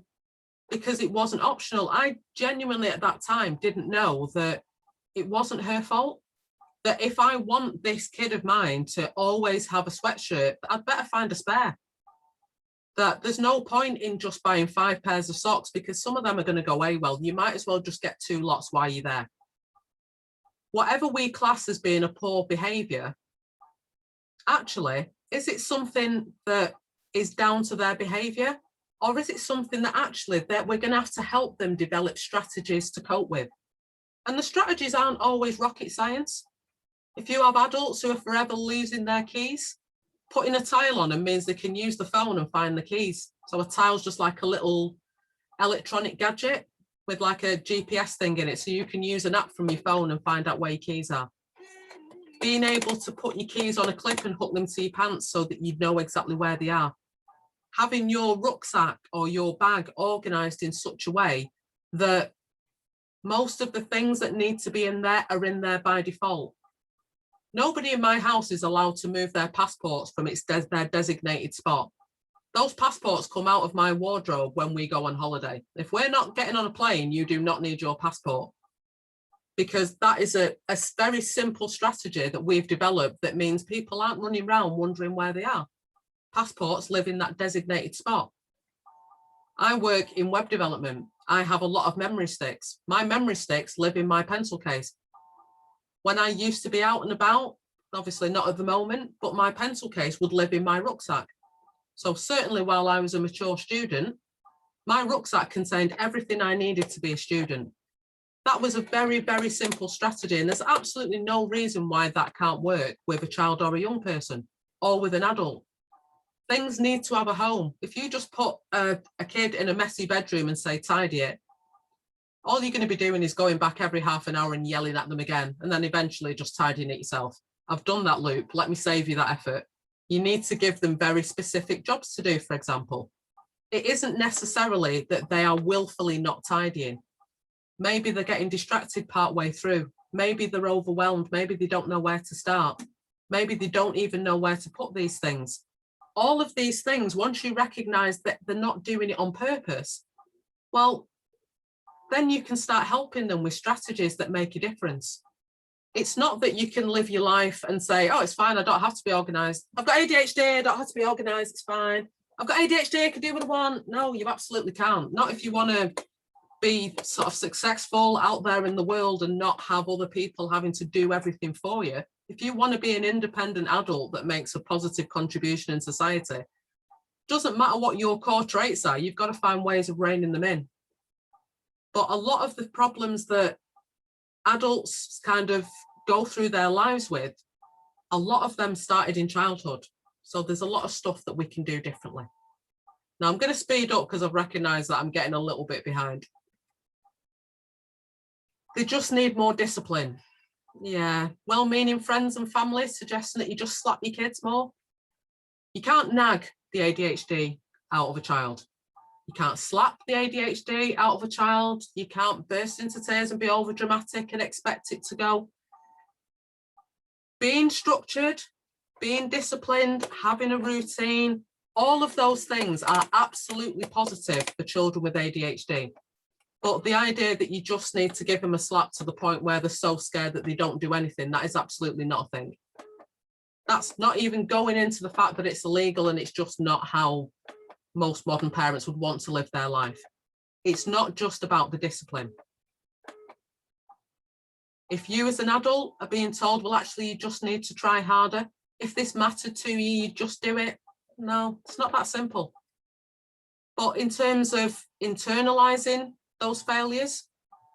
S2: because it wasn't optional. I genuinely at that time didn't know that it wasn't her fault. That if I want this kid of mine to always have a sweatshirt, I'd better find a spare. that there's no point in just buying 5 pairs of socks because some of them are going to go AWOL. You might as well just get 2 lots while you're there. Whatever we class as being a poor behaviour, actually, is it something that is down to their behaviour? Or is it something that actually that we're going to have to help them develop strategies to cope with? And the strategies aren't always rocket science. If you have adults who are forever losing their keys, putting a tile on them means they can use the phone and find the keys. So a tile's just like a little electronic gadget with like a GPS thing in it. So you can use an app from your phone and find out where your keys are. Being able to put your keys on a clip and hook them to your pants so that you know exactly where they are. Having your rucksack or your bag organised in such a way that most of the things that need to be in there are in there by default. Nobody in my house is allowed to move their passports from their designated spot. Those passports come out of my wardrobe when we go on holiday. If we're not getting on a plane, you do not need your passport. Because that is a very simple strategy that we've developed that means people aren't running around wondering where they are. Passports live in that designated spot. I work in web development. I have a lot of memory sticks. My memory sticks live in my pencil case. When I used to be out and about, obviously not at the moment, but my pencil case would live in my rucksack. So certainly while I was a mature student, my rucksack contained everything I needed to be a student. That was a very, very simple strategy. And there's absolutely no reason why that can't work with a child or a young person or with an adult. Things need to have a home. If you just put a kid in a messy bedroom and say, tidy it, all you're going to be doing is going back every half an hour and yelling at them again, and then eventually just tidying it yourself. I've done that loop. Let me save you that effort. You need to give them very specific jobs to do, for example. It isn't necessarily that they are willfully not tidying. Maybe they're getting distracted part way through. Maybe they're overwhelmed. Maybe they don't know where to start. Maybe they don't even know where to put these things. All of these things, once you recognize that they're not doing it on purpose, well, then you can start helping them with strategies that make a difference. It's not that you can live your life and say, oh, it's fine, I don't have to be organized. I've got ADHD, I don't have to be organized, it's fine. I've got ADHD, I can do what I want. No, you absolutely can't. Not if you want to be sort of successful out there in the world and not have other people having to do everything for you. If you want to be an independent adult that makes a positive contribution in society, doesn't matter what your core traits are, you've got to find ways of reining them in. But a lot of the problems that adults kind of go through their lives with, a lot of them started in childhood. So there's a lot of stuff that we can do differently. Now I'm going to speed up because I've recognised that I'm getting a little bit behind. They just need more discipline. Yeah, well-meaning friends and family suggesting that you just slap your kids more. You can't nag the ADHD out of a child. You can't slap the ADHD out of a child. You can't burst into tears and be over dramatic and expect it to go. Being structured, being disciplined, having a routine, all of those things are absolutely positive for children with ADHD. But the idea that you just need to give them a slap to the point where they're so scared that they don't do anything, that is absolutely not a thing. That's not even going into the fact that it's illegal and it's just not how most modern parents would want to live their life. It's not just about the discipline. If you as an adult are being told, well, actually, you just need to try harder. If this mattered to you, you just do it. No, it's not that simple. But in terms of internalizing those failures,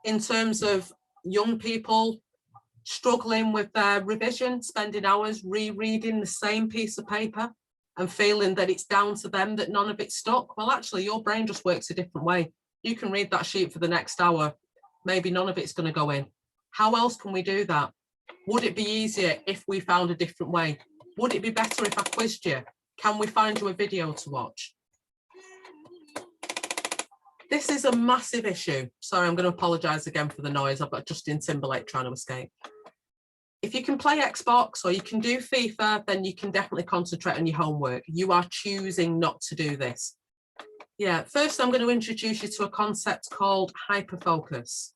S2: in terms of young people struggling with their revision, spending hours rereading the same piece of paper and feeling that it's down to them that none of it stuck, well, actually, your brain just works a different way. You can read that sheet for the next hour. Maybe none of it's going to go in. How else can we do that? Would it be easier if we found a different way? Would it be better if I quizzed you? Can we find you a video to watch? This is a massive issue. Sorry, I'm going to apologise again for the noise. I've got Justin Timberlake trying to escape. If you can play Xbox or you can do FIFA, then you can definitely concentrate on your homework. You are choosing not to do this. Yeah, first I'm going to introduce you to a concept called hyperfocus,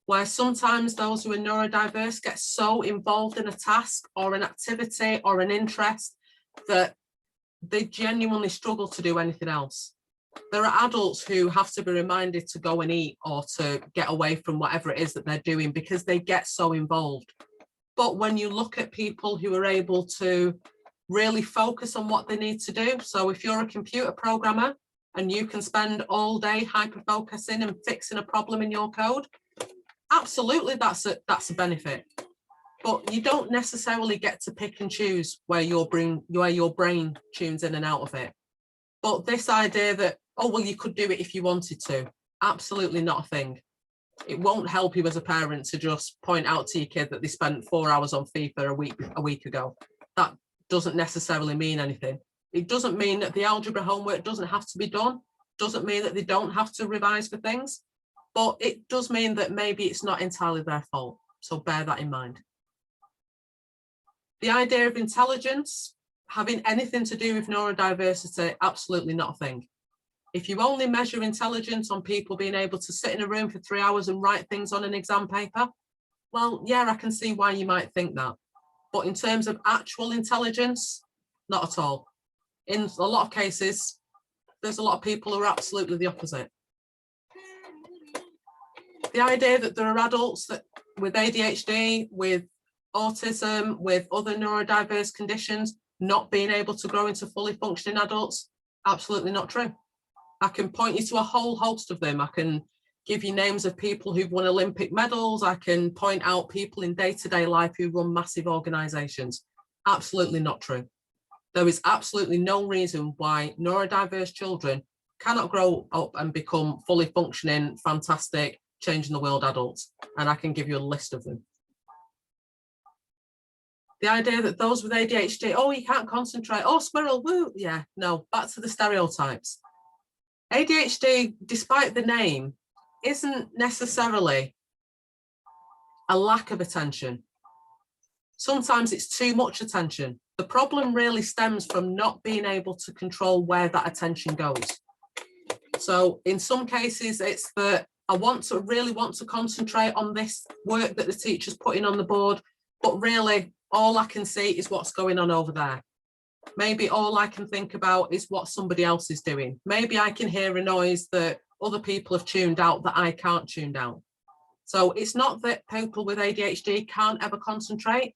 S2: where sometimes those who are neurodiverse get so involved in a task or an activity or an interest that they genuinely struggle to do anything else. There are adults who have to be reminded to go and eat or to get away from whatever it is that they're doing because they get so involved. But when you look at people who are able to really focus on what they need to do, so if you're a computer programmer and you can spend all day hyper-focusing and fixing a problem in your code, absolutely that's a benefit. But you don't necessarily get to pick and choose where your brain tunes in and out of it. But this idea that, oh, well, you could do it if you wanted to, absolutely not a thing. It won't help you as a parent to just point out to your kid that they spent 4 hours on FIFA a week ago. That doesn't necessarily mean anything. It doesn't mean that the algebra homework doesn't have to be done. Doesn't mean that they don't have to revise for things. But it does mean that maybe it's not entirely their fault. So bear that in mind. The idea of intelligence having anything to do with neurodiversity, absolutely not a thing. If you only measure intelligence on people being able to sit in a room for 3 hours and write things on an exam paper, well, yeah, I can see why you might think that. But in terms of actual intelligence, not at all. In a lot of cases, there's a lot of people who are absolutely the opposite. The idea that there are adults that with ADHD, with autism, with other neurodiverse conditions, not being able to grow into fully functioning adults, absolutely not true. I can point you to a whole host of them. I can give you names of people who've won Olympic medals. I can point out people in day-to-day life who run massive organizations. Absolutely not true. There is absolutely no reason why neurodiverse children cannot grow up and become fully functioning, fantastic, changing the world adults. And I can give you a list of them. The idea that those with ADHD, oh, you can't concentrate, oh, squirrel, woo. Yeah, no, back to the stereotypes. ADHD, despite the name, isn't necessarily a lack of attention. Sometimes it's too much attention. The problem really stems from not being able to control where that attention goes. So in some cases, it's that I really want to concentrate on this work that the teacher's putting on the board, but really all I can see is what's going on over there. Maybe all I can think about is what somebody else is doing. Maybe I can hear a noise that other people have tuned out that I can't tune out. So it's not that people with ADHD can't ever concentrate.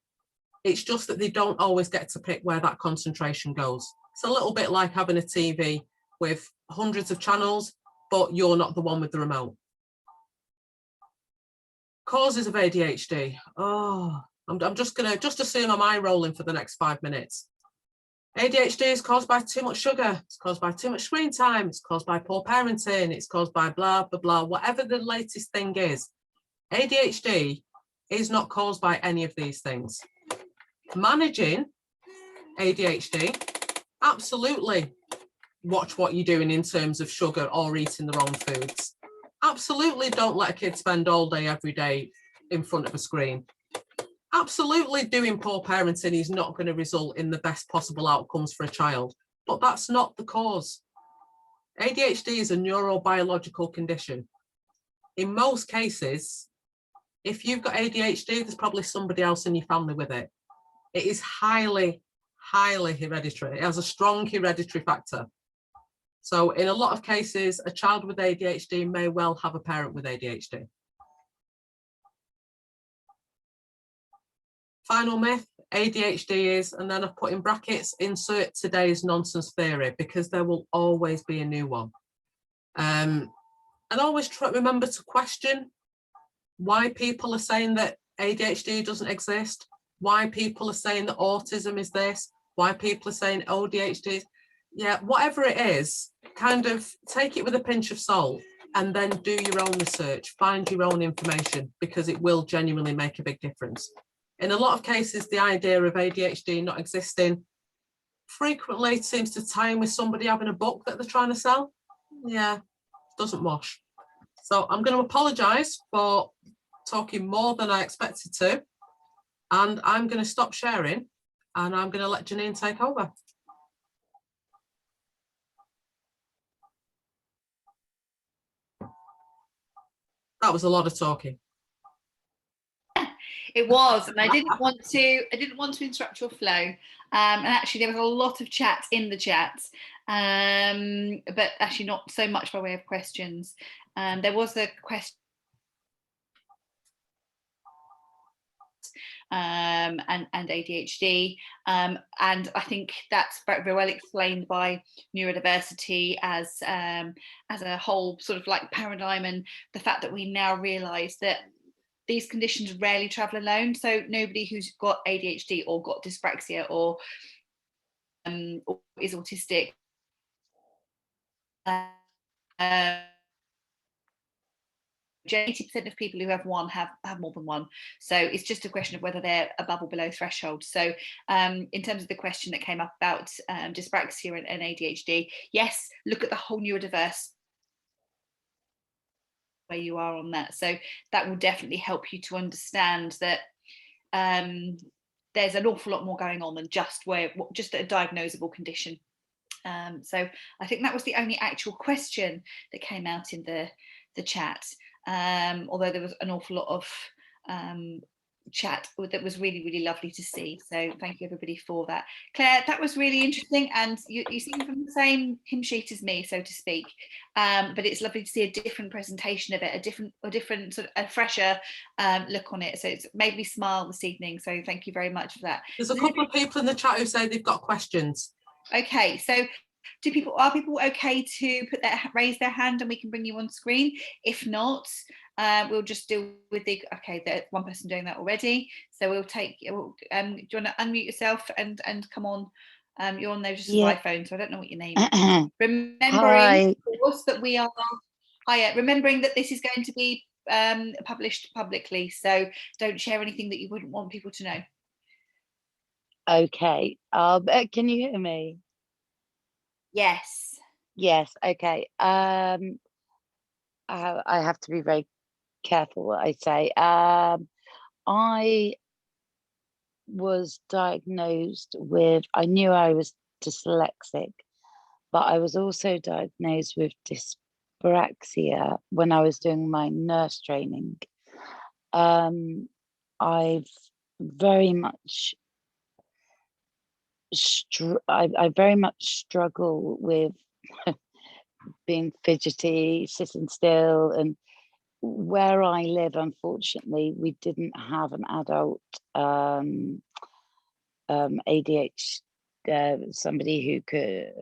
S2: It's just that they don't always get to pick where that concentration goes. It's a little bit like having a TV with hundreds of channels, but you're not the one with the remote. Causes of ADHD. Oh, I'm just gonna assume I'm eye rolling for the next 5 minutes. ADHD is caused by too much sugar. It's caused by too much screen time. It's caused by poor parenting. It's caused by blah, blah, blah, whatever the latest thing is. ADHD is not caused by any of these things. Managing ADHD, absolutely watch what you're doing in terms of sugar or eating the wrong foods. Absolutely don't let a kid spend all day, every day in front of a screen. Absolutely doing poor parenting is not going to result in the best possible outcomes for a child, but that's not the cause. ADHD is a neurobiological condition. In most cases, if you've got ADHD, there's probably somebody else in your family with it. It is highly, highly hereditary. It has a strong hereditary factor. So in a lot of cases, a child with ADHD may well have a parent with ADHD. Final myth, ADHD is, and then I've put in brackets, insert today's nonsense theory, because there will always be a new one. And always remember to question why people are saying that ADHD doesn't exist, why people are saying that autism is this, why people are saying ADHD is, yeah, whatever it is, kind of take it with a pinch of salt and then do your own research, find your own information, because it will genuinely make a big difference. In a lot of cases, the idea of ADHD not existing frequently seems to tie in with somebody having a book that they're trying to sell. Yeah, doesn't wash. So I'm going to apologise for talking more than I expected to, and I'm going to stop sharing and I'm going to let Jannine take over. That was a lot of talking.
S1: It was, and I didn't want to interrupt your flow. And actually, there was a lot of chat in the chat, but actually not so much by way of questions. There was a question. And ADHD, and I think that's very well explained by neurodiversity as a whole sort of like paradigm, and the fact that we now realise that these conditions rarely travel alone. So nobody who's got ADHD or got dyspraxia or is autistic. 80% of people who have one have more than one. So it's just a question of whether they're above or below threshold. So in terms of the question that came up about dyspraxia and ADHD, yes, look at the whole neurodiverse where you are on that. So that will definitely help you to understand that there's an awful lot more going on than just a diagnosable condition. So I think that was the only actual question that came out in the chat. Although there was an awful lot of chat that was really, really lovely to see. So thank you everybody for that. Claire, that was really interesting, and you seem from the same hymn sheet as me, so to speak. But it's lovely to see a different presentation of it, a different sort of a fresher look on it. So it's made me smile this evening. So thank you very much for that.
S2: There's a couple of people in the chat who say they've got questions.
S1: Okay, so are people okay to raise their hand and we can bring you on screen? If not, we'll just deal with there's one person doing that already. So we'll take, do you want to unmute yourself and come on? You're on there just by phone, so I don't know what your name is. Remembering, of course, that we are, remembering that this is going to be published publicly, so don't share anything that you wouldn't want people to know.
S3: Okay, can you hear me?
S1: Yes.
S3: Yes, okay. I have to be very careful what I say. I was diagnosed with, I knew I was dyslexic, but I was also diagnosed with dyspraxia when I was doing my nurse training. I've very much I very much struggle with being fidgety, sitting still, and where I live, unfortunately, we didn't have an adult ADHD, somebody who could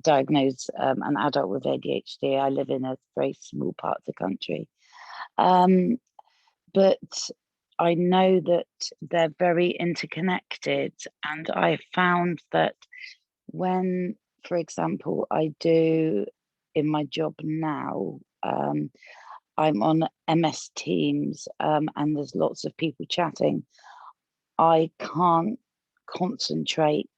S3: diagnose an adult with ADHD. I live in a very small part of the country, but I know that they're very interconnected, and I found that when, for example, I do in my job now, I'm on MS Teams, and there's lots of people chatting. I can't concentrate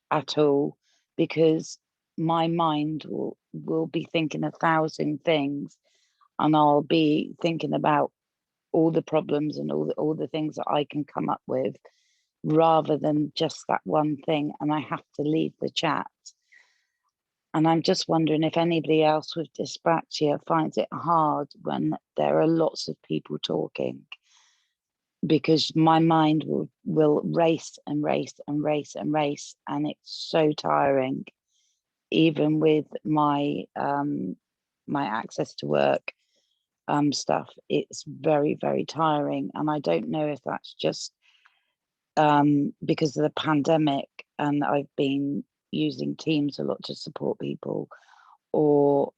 S3: at all because my mind will be thinking 1,000 things, and I'll be thinking about all the problems and all the things that I can come up with, rather than just that one thing, and I have to leave the chat. And I'm just wondering if anybody else with dyspraxia finds it hard when there are lots of people talking, because my mind will race and race and race and race, and it's so tiring. Even with my my access to work stuff, it's very, very tiring. And I don't know if that's just because of the pandemic, and I've been using Teams a lot to support people, or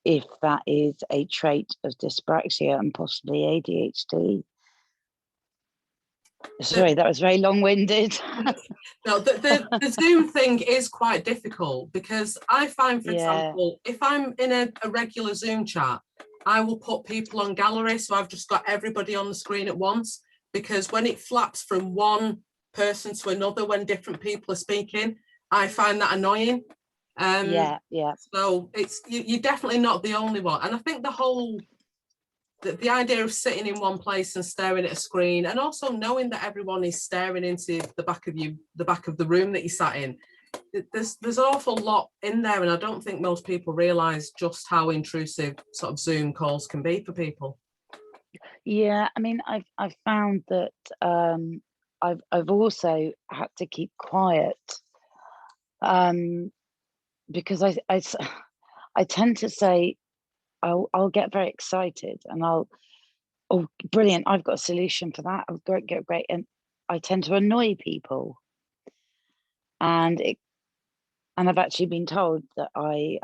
S3: if that is a trait of dyspraxia and possibly ADHD. Sorry, that was very long-winded.
S2: No, the Zoom thing is quite difficult, because I find, for example, if I'm in a regular Zoom chat, I will put people on gallery, so I've just got everybody on the screen at once, because when it flaps from one person to another when different people are speaking, I find that annoying. So it's you're definitely not the only one. And I think the idea of sitting in one place and staring at a screen, and also knowing that everyone is staring into the back of the room that you sat in, there's an awful lot in there, and I don't think most people realise just how intrusive sort of Zoom calls can be for people.
S3: Yeah, I mean, I've found that I've also had to keep quiet, because I tend to say I'll get very excited and oh, brilliant, I've got a solution for that. Oh, great, great, great. And I tend to annoy people. And I've actually been told that I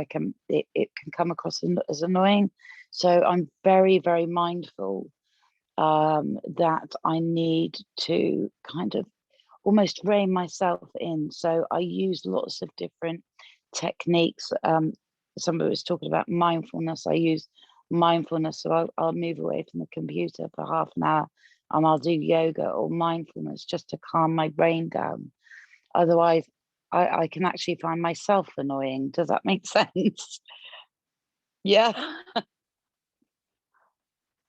S3: can it can come across as annoying. So I'm very, very mindful that I need to kind of almost rein myself in. So I use lots of different techniques. Somebody was talking about mindfulness. I use mindfulness. So I'll move away from the computer for half an hour and I'll do yoga or mindfulness just to calm my brain down. Otherwise, I can actually find myself annoying. Does that make sense? Yeah.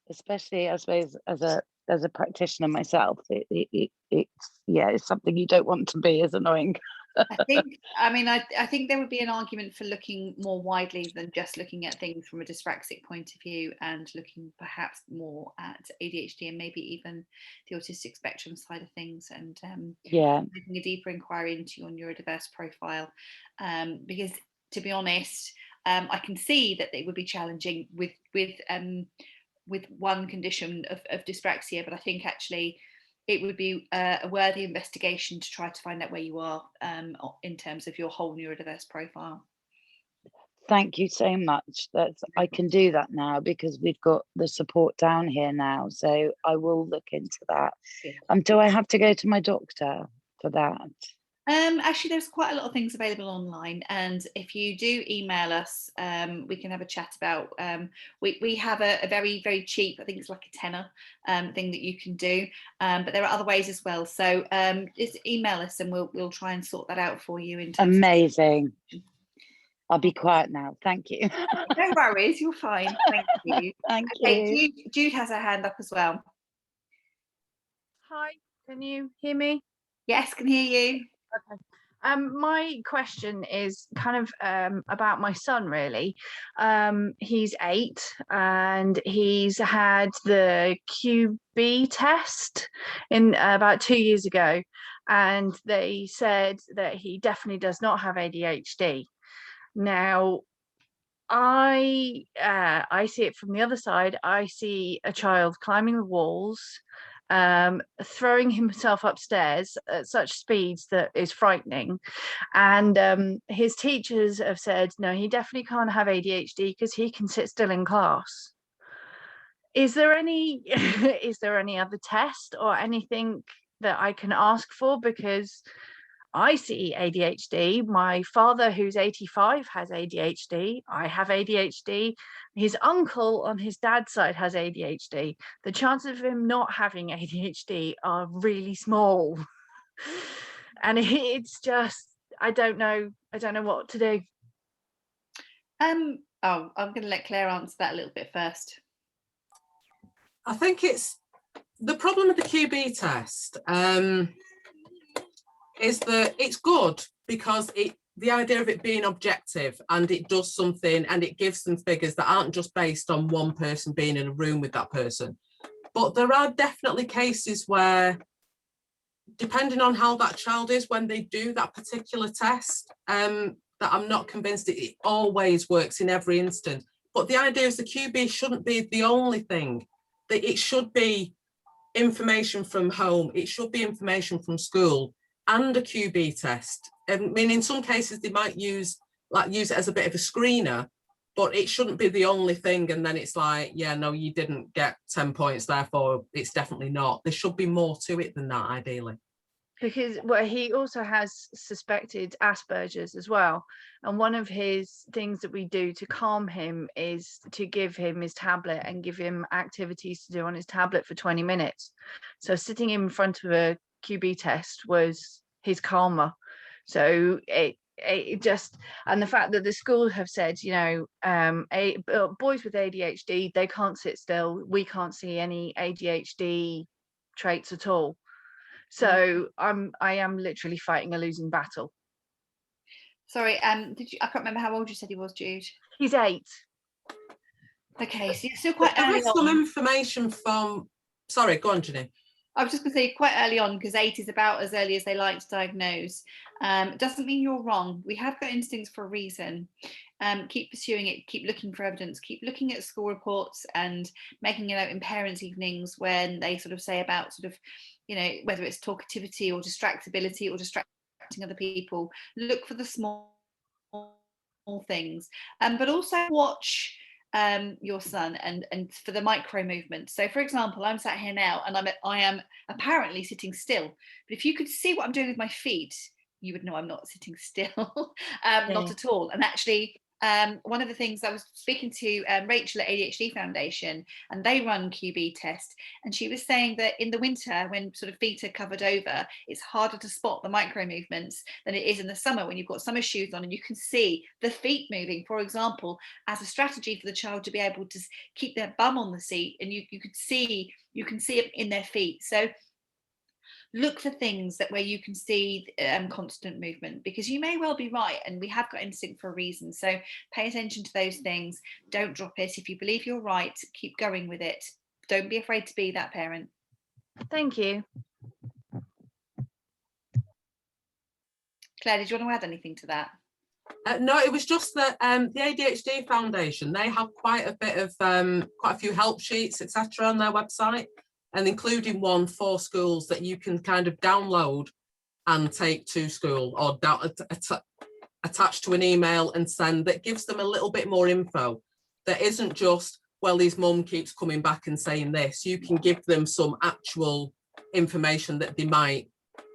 S3: Especially, I suppose, as a practitioner myself, it's something you don't want to be, as annoying.
S1: I think there would be an argument for looking more widely than just looking at things from a dyspraxic point of view, and looking perhaps more at ADHD and maybe even the autistic spectrum side of things, and making a deeper inquiry into your neurodiverse profile, because to be honest, I can see that it would be challenging with one condition of dyspraxia, but I think actually it would be a worthy investigation to try to find out where you are in terms of your whole neurodiverse profile.
S3: Thank you so much. I can do that now because we've got the support down here now. So I will look into that. Do I have to go to my doctor for that?
S1: Actually, there's quite a lot of things available online, and if you do email us, we can have a chat about. We have a very, very cheap, I think it's like a tenner thing that you can do, but there are other ways as well. So just email us, and we'll try and sort that out for you. In terms
S3: Amazing. I'll be quiet now. Thank you.
S1: No worries, you're fine. Thank you.
S3: Thank you.
S1: Jude has her hand up as well.
S4: Hi, can you hear me?
S1: Yes, can hear you.
S4: Okay. My question is kind of about my son, really. He's 8 and he's had the QB test in about 2 years ago, and they said that he definitely does not have ADHD. Now, I see it from the other side. I see a child climbing the walls, throwing himself upstairs at such speeds that is frightening, and his teachers have said no, he definitely can't have ADHD because he can sit still in class. Is there any other test or anything that I can ask for? Because I see ADHD. My father, who's 85, has ADHD. I have ADHD. His uncle on his dad's side has ADHD. The chances of him not having ADHD are really small. And it's just, I don't know what to do.
S1: I'm going to let Claire answer that a little bit first.
S2: I think it's the problem with the QB test. Is that it's good because the idea of it being objective, and it does something, and it gives them figures that aren't just based on one person being in a room with that person. But there are definitely cases where, depending on how that child is when they do that particular test, that I'm not convinced it always works in every instance. But the idea is the QB shouldn't be the only thing. That it should be information from home, it should be information from school, and a QB test. I mean, in some cases they might use it as a bit of a screener, but it shouldn't be the only thing. And then it's like, yeah, no, you didn't get 10 points, therefore it's definitely not. There should be more to it than that, ideally.
S4: Because he also has suspected Asperger's as well. And one of his things that we do to calm him is to give him his tablet and give him activities to do on his tablet for 20 minutes. So sitting in front of a QB test was his calmer. So it just, and the fact that the school have said, boys with ADHD, they can't sit still. We can't see any ADHD traits at all. So I am literally fighting a losing battle.
S1: Sorry, I can't remember how old you said he was, Jude.
S4: He's 8.
S1: Okay, so you're still quite
S2: There
S1: early
S2: is some
S1: on.
S2: information from, sorry, go on, Jannine.
S1: I was just going to say quite early on, because 8 is about as early as they like to diagnose. Doesn't mean you're wrong. We have got instincts for a reason. Keep pursuing it, keep looking for evidence, keep looking at school reports and making a note in parents' evenings when they sort of say about sort of, you know, whether it's talkativity or distractibility or distracting other people. Look for the small things, but also watch your son and for the micro movements. So for example, I'm sat here now and I am apparently sitting still, but if you could see what I'm doing with my feet, you would know I'm not sitting still. Not at all. And actually, one of the things, I was speaking to Rachel at ADHD Foundation, and they run QB test, and she was saying that in the winter, when sort of feet are covered over, it's harder to spot the micro movements than it is in the summer when you've got summer shoes on and you can see the feet moving, for example, as a strategy for the child to be able to keep their bum on the seat, and you can see it in their feet. So look for things that where you can see constant movement, because you may well be right and we have got instinct for a reason. So pay attention to those things. Don't drop it. If you believe you're right, keep going with it. Don't be afraid to be that parent.
S4: Thank you.
S1: Claire, did you want to add anything to that?
S2: No, it was just that the ADHD Foundation, they have quite a few help sheets, etc., on their website, and including one for schools that you can kind of download and take to school, or attach to an email and send, that gives them a little bit more info. That isn't just, well, his mum keeps coming back and saying this. You can give them some actual information that they might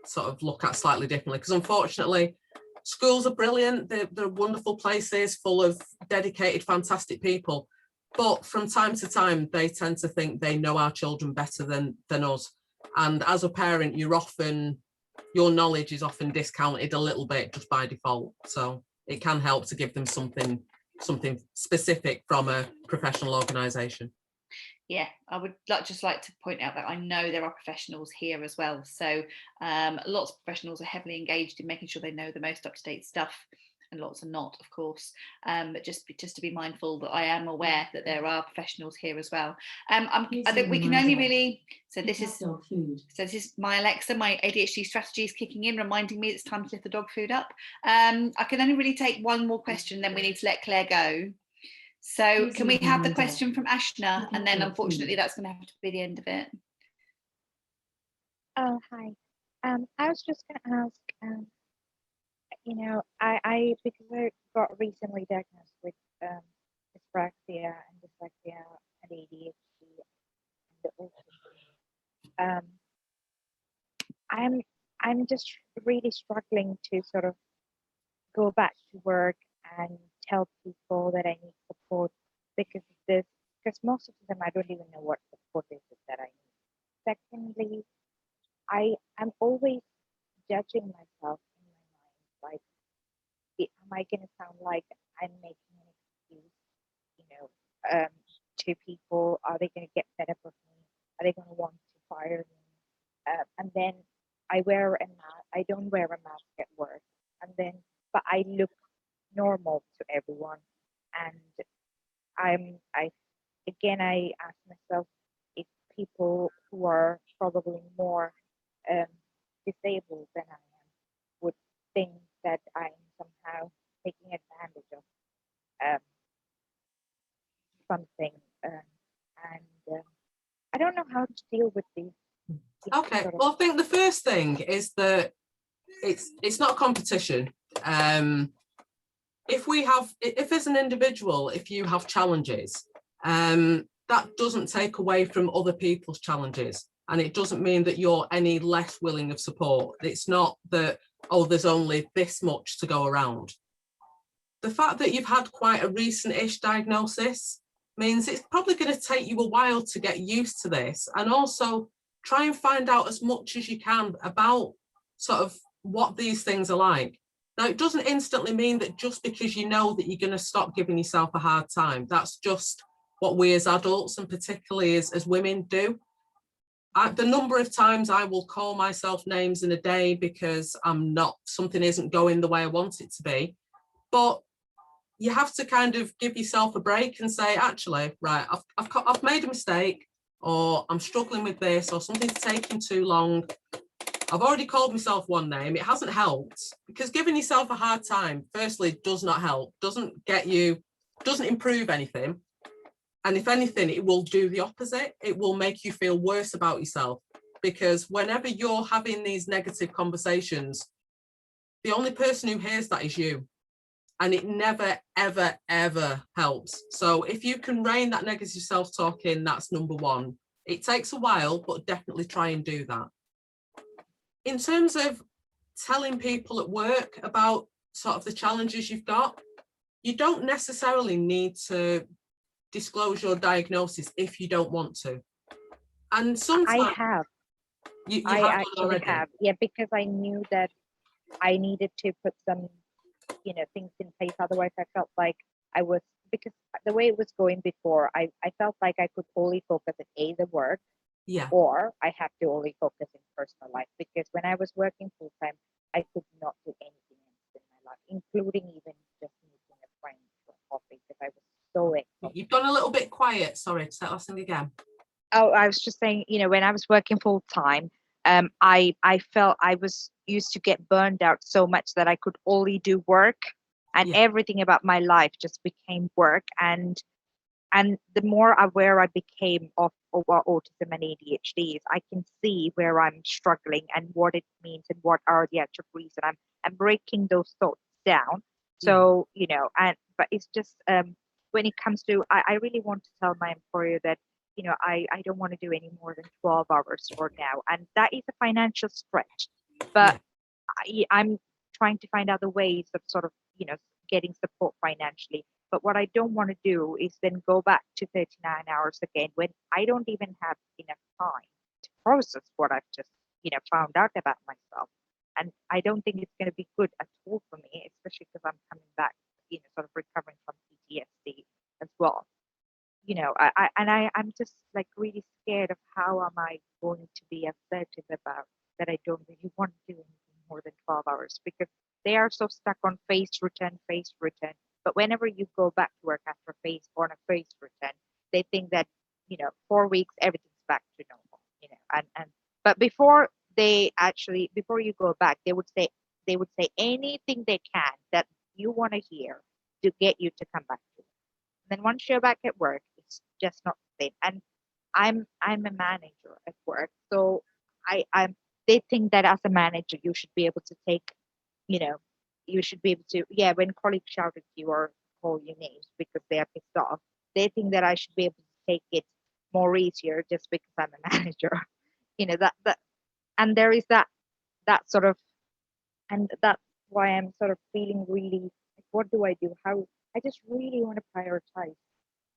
S2: sort of look at slightly differently, because unfortunately schools are brilliant, they're wonderful places full of dedicated, fantastic people, but from time to time they tend to think they know our children better than us, and as a parent your knowledge is often discounted a little bit just by default. So it can help to give them something specific from a professional organisation.
S1: Yeah, I would just like to point out that I know there are professionals here as well. So lots of professionals are heavily engaged in making sure they know the most up-to-date stuff, and lots are not, of course. But just to be mindful that I am aware that there are professionals here as well. I think we can only really. So this is my Alexa, my ADHD strategy is kicking in, reminding me it's time to lift the dog food up. I can only really take one more question, then we need to let Claire go. So can we have the question from Ashna, and then unfortunately that's going to have to be the end of it.
S5: Oh, hi. I was just going to ask, you know, I because I got recently diagnosed with dyspraxia and dyslexia and ADHD and autism. I'm just really struggling to sort of go back to work and tell people that I need support because of this, because most of the time I don't even know what support is that I need. Secondly, I'm always judging myself in my mind, like, am I going to sound like I'm making an excuse, you know, to people? Are they going to get fed up with me? Are they going to want to fire me? And then I don't wear a mask at work, but I look normal to everyone, and I ask myself if people who are probably more disabled than I am would think that I'm somehow taking advantage of something, and I don't know how to deal with these.
S2: Okay, well, I think the first thing is that it's not a competition. If as an individual, if you have challenges, that doesn't take away from other people's challenges, and it doesn't mean that you're any less willing of support. It's not that, oh, there's only this much to go around. The fact that you've had quite a recent-ish diagnosis means it's probably going to take you a while to get used to this, and also try and find out as much as you can about sort of what these things are like. Now, it doesn't instantly mean that just because you know that you're going to stop giving yourself a hard time. That's just what we as adults, and particularly as women, do. The number of times I will call myself names in a day because something isn't going the way I want it to be. But you have to kind of give yourself a break and say, actually, right, I've made a mistake, or I'm struggling with this, or something's taking too long. I've already called myself one name. It hasn't helped, because giving yourself a hard time, firstly, does not help, doesn't improve anything. And if anything, it will do the opposite. It will make you feel worse about yourself, because whenever you're having these negative conversations, the only person who hears that is you. And it never, ever, ever helps. So if you can rein that negative self-talk in, that's number one. It takes a while, but definitely try and do that. In terms of telling people at work about sort of the challenges you've got, you don't necessarily need to disclose your diagnosis if you don't want to. And sometimes
S5: I have.
S2: you
S5: I
S2: have done
S5: actually
S2: already.
S5: have. Yeah, because I knew that I needed to put some, things in place. Otherwise, I felt like because the way it was going before, I felt like I could only focus at the work,
S2: Yeah.
S5: or I have to only focus in personal life. Because when I was working full time, I could not do anything else in my life, including even just meeting a friend for coffee, because I was so exhausted.
S2: You've gone a little bit quiet. Sorry, say that last thing again.
S5: Oh, I was just saying, when I was working full time, I felt I was used to get burned out so much that I could only do work, and everything about my life just became work. And the more aware I became of autism and ADHD, I can see where I'm struggling and what it means and what are the actual reasons. I'm breaking those thoughts down. So, but it's just when it comes to, I really want to tell my employer that, I don't want to do any more than 12 hours for now. And that is a financial stretch. But I'm trying to find other ways of sort of, getting support financially. But what I don't want to do is then go back to 39 hours again when I don't even have enough time to process what I've just, found out about myself. And I don't think it's going to be good at all for me, especially because I'm coming back, sort of recovering from PTSD as well. I'm just like really scared of how am I going to be assertive about that I don't really want to do anything more than 12 hours, because they are so stuck on phased return. But whenever you go back to work after a phased return, they think that, 4 weeks, everything's back to normal, but before you go back, they would say anything they can that you want to hear to get you to come back to it. And then once you're back at work, it's just not the same. And I'm a manager at work, so they think that as a manager you should be able to take, you should be able to, when colleagues shout at you or call you names because they are pissed off, they think that I should be able to take it more easier just because I'm a manager. That and there is that sort of, and that's why I'm sort of feeling really like, what do I do? How I just really want to prioritize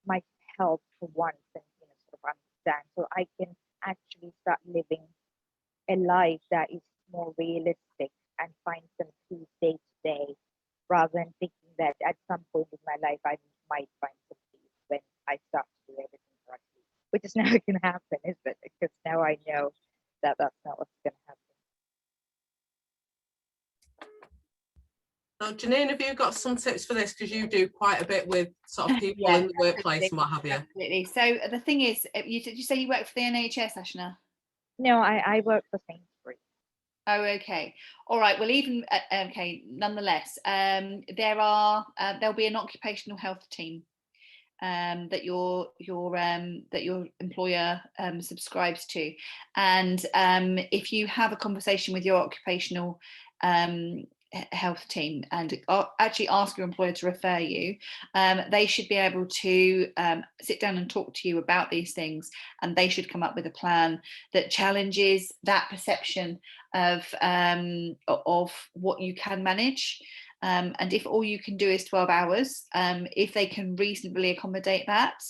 S5: my health for once and sort of understand, so I can actually start living a life that is more realistic and find some peace day to day, rather than thinking that at some point in my life I might find some peace when I start to do everything correctly, which is never going to happen, is it? Because now I know that that's not what's going to happen.
S2: So, Jannine, have you got some tips for this? Because you do quite a bit with sort of people in the workplace and what have you.
S1: Absolutely. So the thing is, did you say you work for the NHS, Ashna?
S5: No, I work for Sainsbury's.
S1: Oh, okay. All right. Well, even okay. Nonetheless, there'll be an occupational health team that your employer subscribes to, and if you have a conversation with your occupational health team and actually ask your employer to refer you, they should be able to sit down and talk to you about these things, and they should come up with a plan that challenges that perception of what you can manage. And if all you can do is 12 hours, if they can reasonably accommodate that,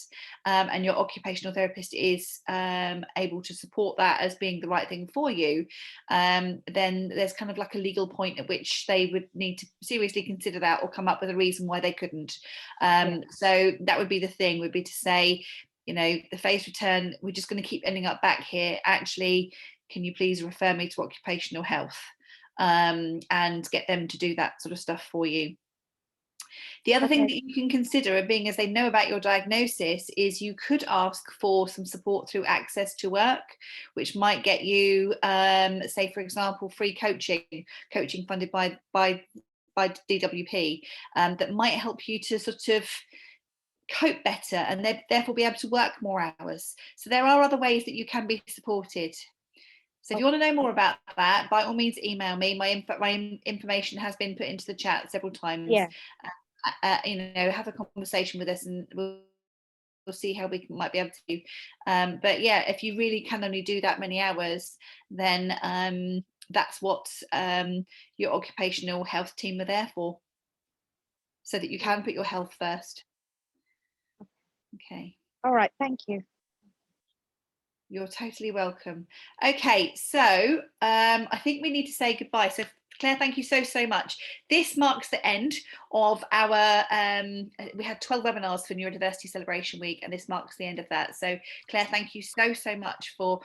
S1: and your occupational therapist is able to support that as being the right thing for you, then there's kind of like a legal point at which they would need to seriously consider that or come up with a reason why they couldn't. So that would be the thing, would be to say, the phased return, we're just going to keep ending up back here. Actually, can you please refer me to occupational health? And get them to do that sort of stuff for you. The other thing
S5: Okay.
S1: that you can consider, being as they know about your diagnosis, is you could ask for some support through Access to Work, which might get you, say, for example, free coaching funded by DWP, that might help you to sort of cope better and therefore be able to work more hours. So there are other ways that you can be supported. So if you want to know more about that, by all means, email me. My information has been put into the chat several times.
S5: Yeah.
S1: Have a conversation with us, and we'll see how we might be able to. But yeah, if you really can only do that many hours, then that's what your occupational health team are there for, so that you can put your health first. Okay.
S5: All right. Thank you.
S1: You're totally welcome. Okay, so I think we need to say goodbye. So Claire, thank you so much. This marks the end of our, we had 12 webinars for Neurodiversity Celebration Week, and this marks the end of that. So Claire, thank you so much for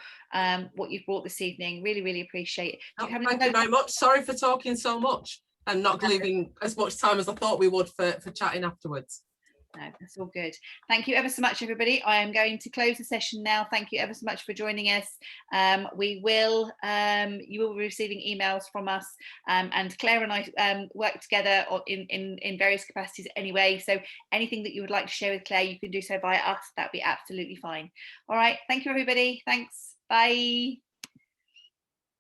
S1: what you've brought this evening. Really appreciate it.
S2: Thank you very much. Sorry for talking so much and not leaving as much time as I thought we would for chatting afterwards.
S1: No, that's all good. Thank you ever so much, everybody. I am going to close the session now. Thank you ever so much for joining us. You will be receiving emails from us, and Claire and I work together in various capacities anyway. So anything that you would like to share with Claire, you can do so via us. That'd be absolutely fine. All right. Thank you, everybody. Thanks. Bye.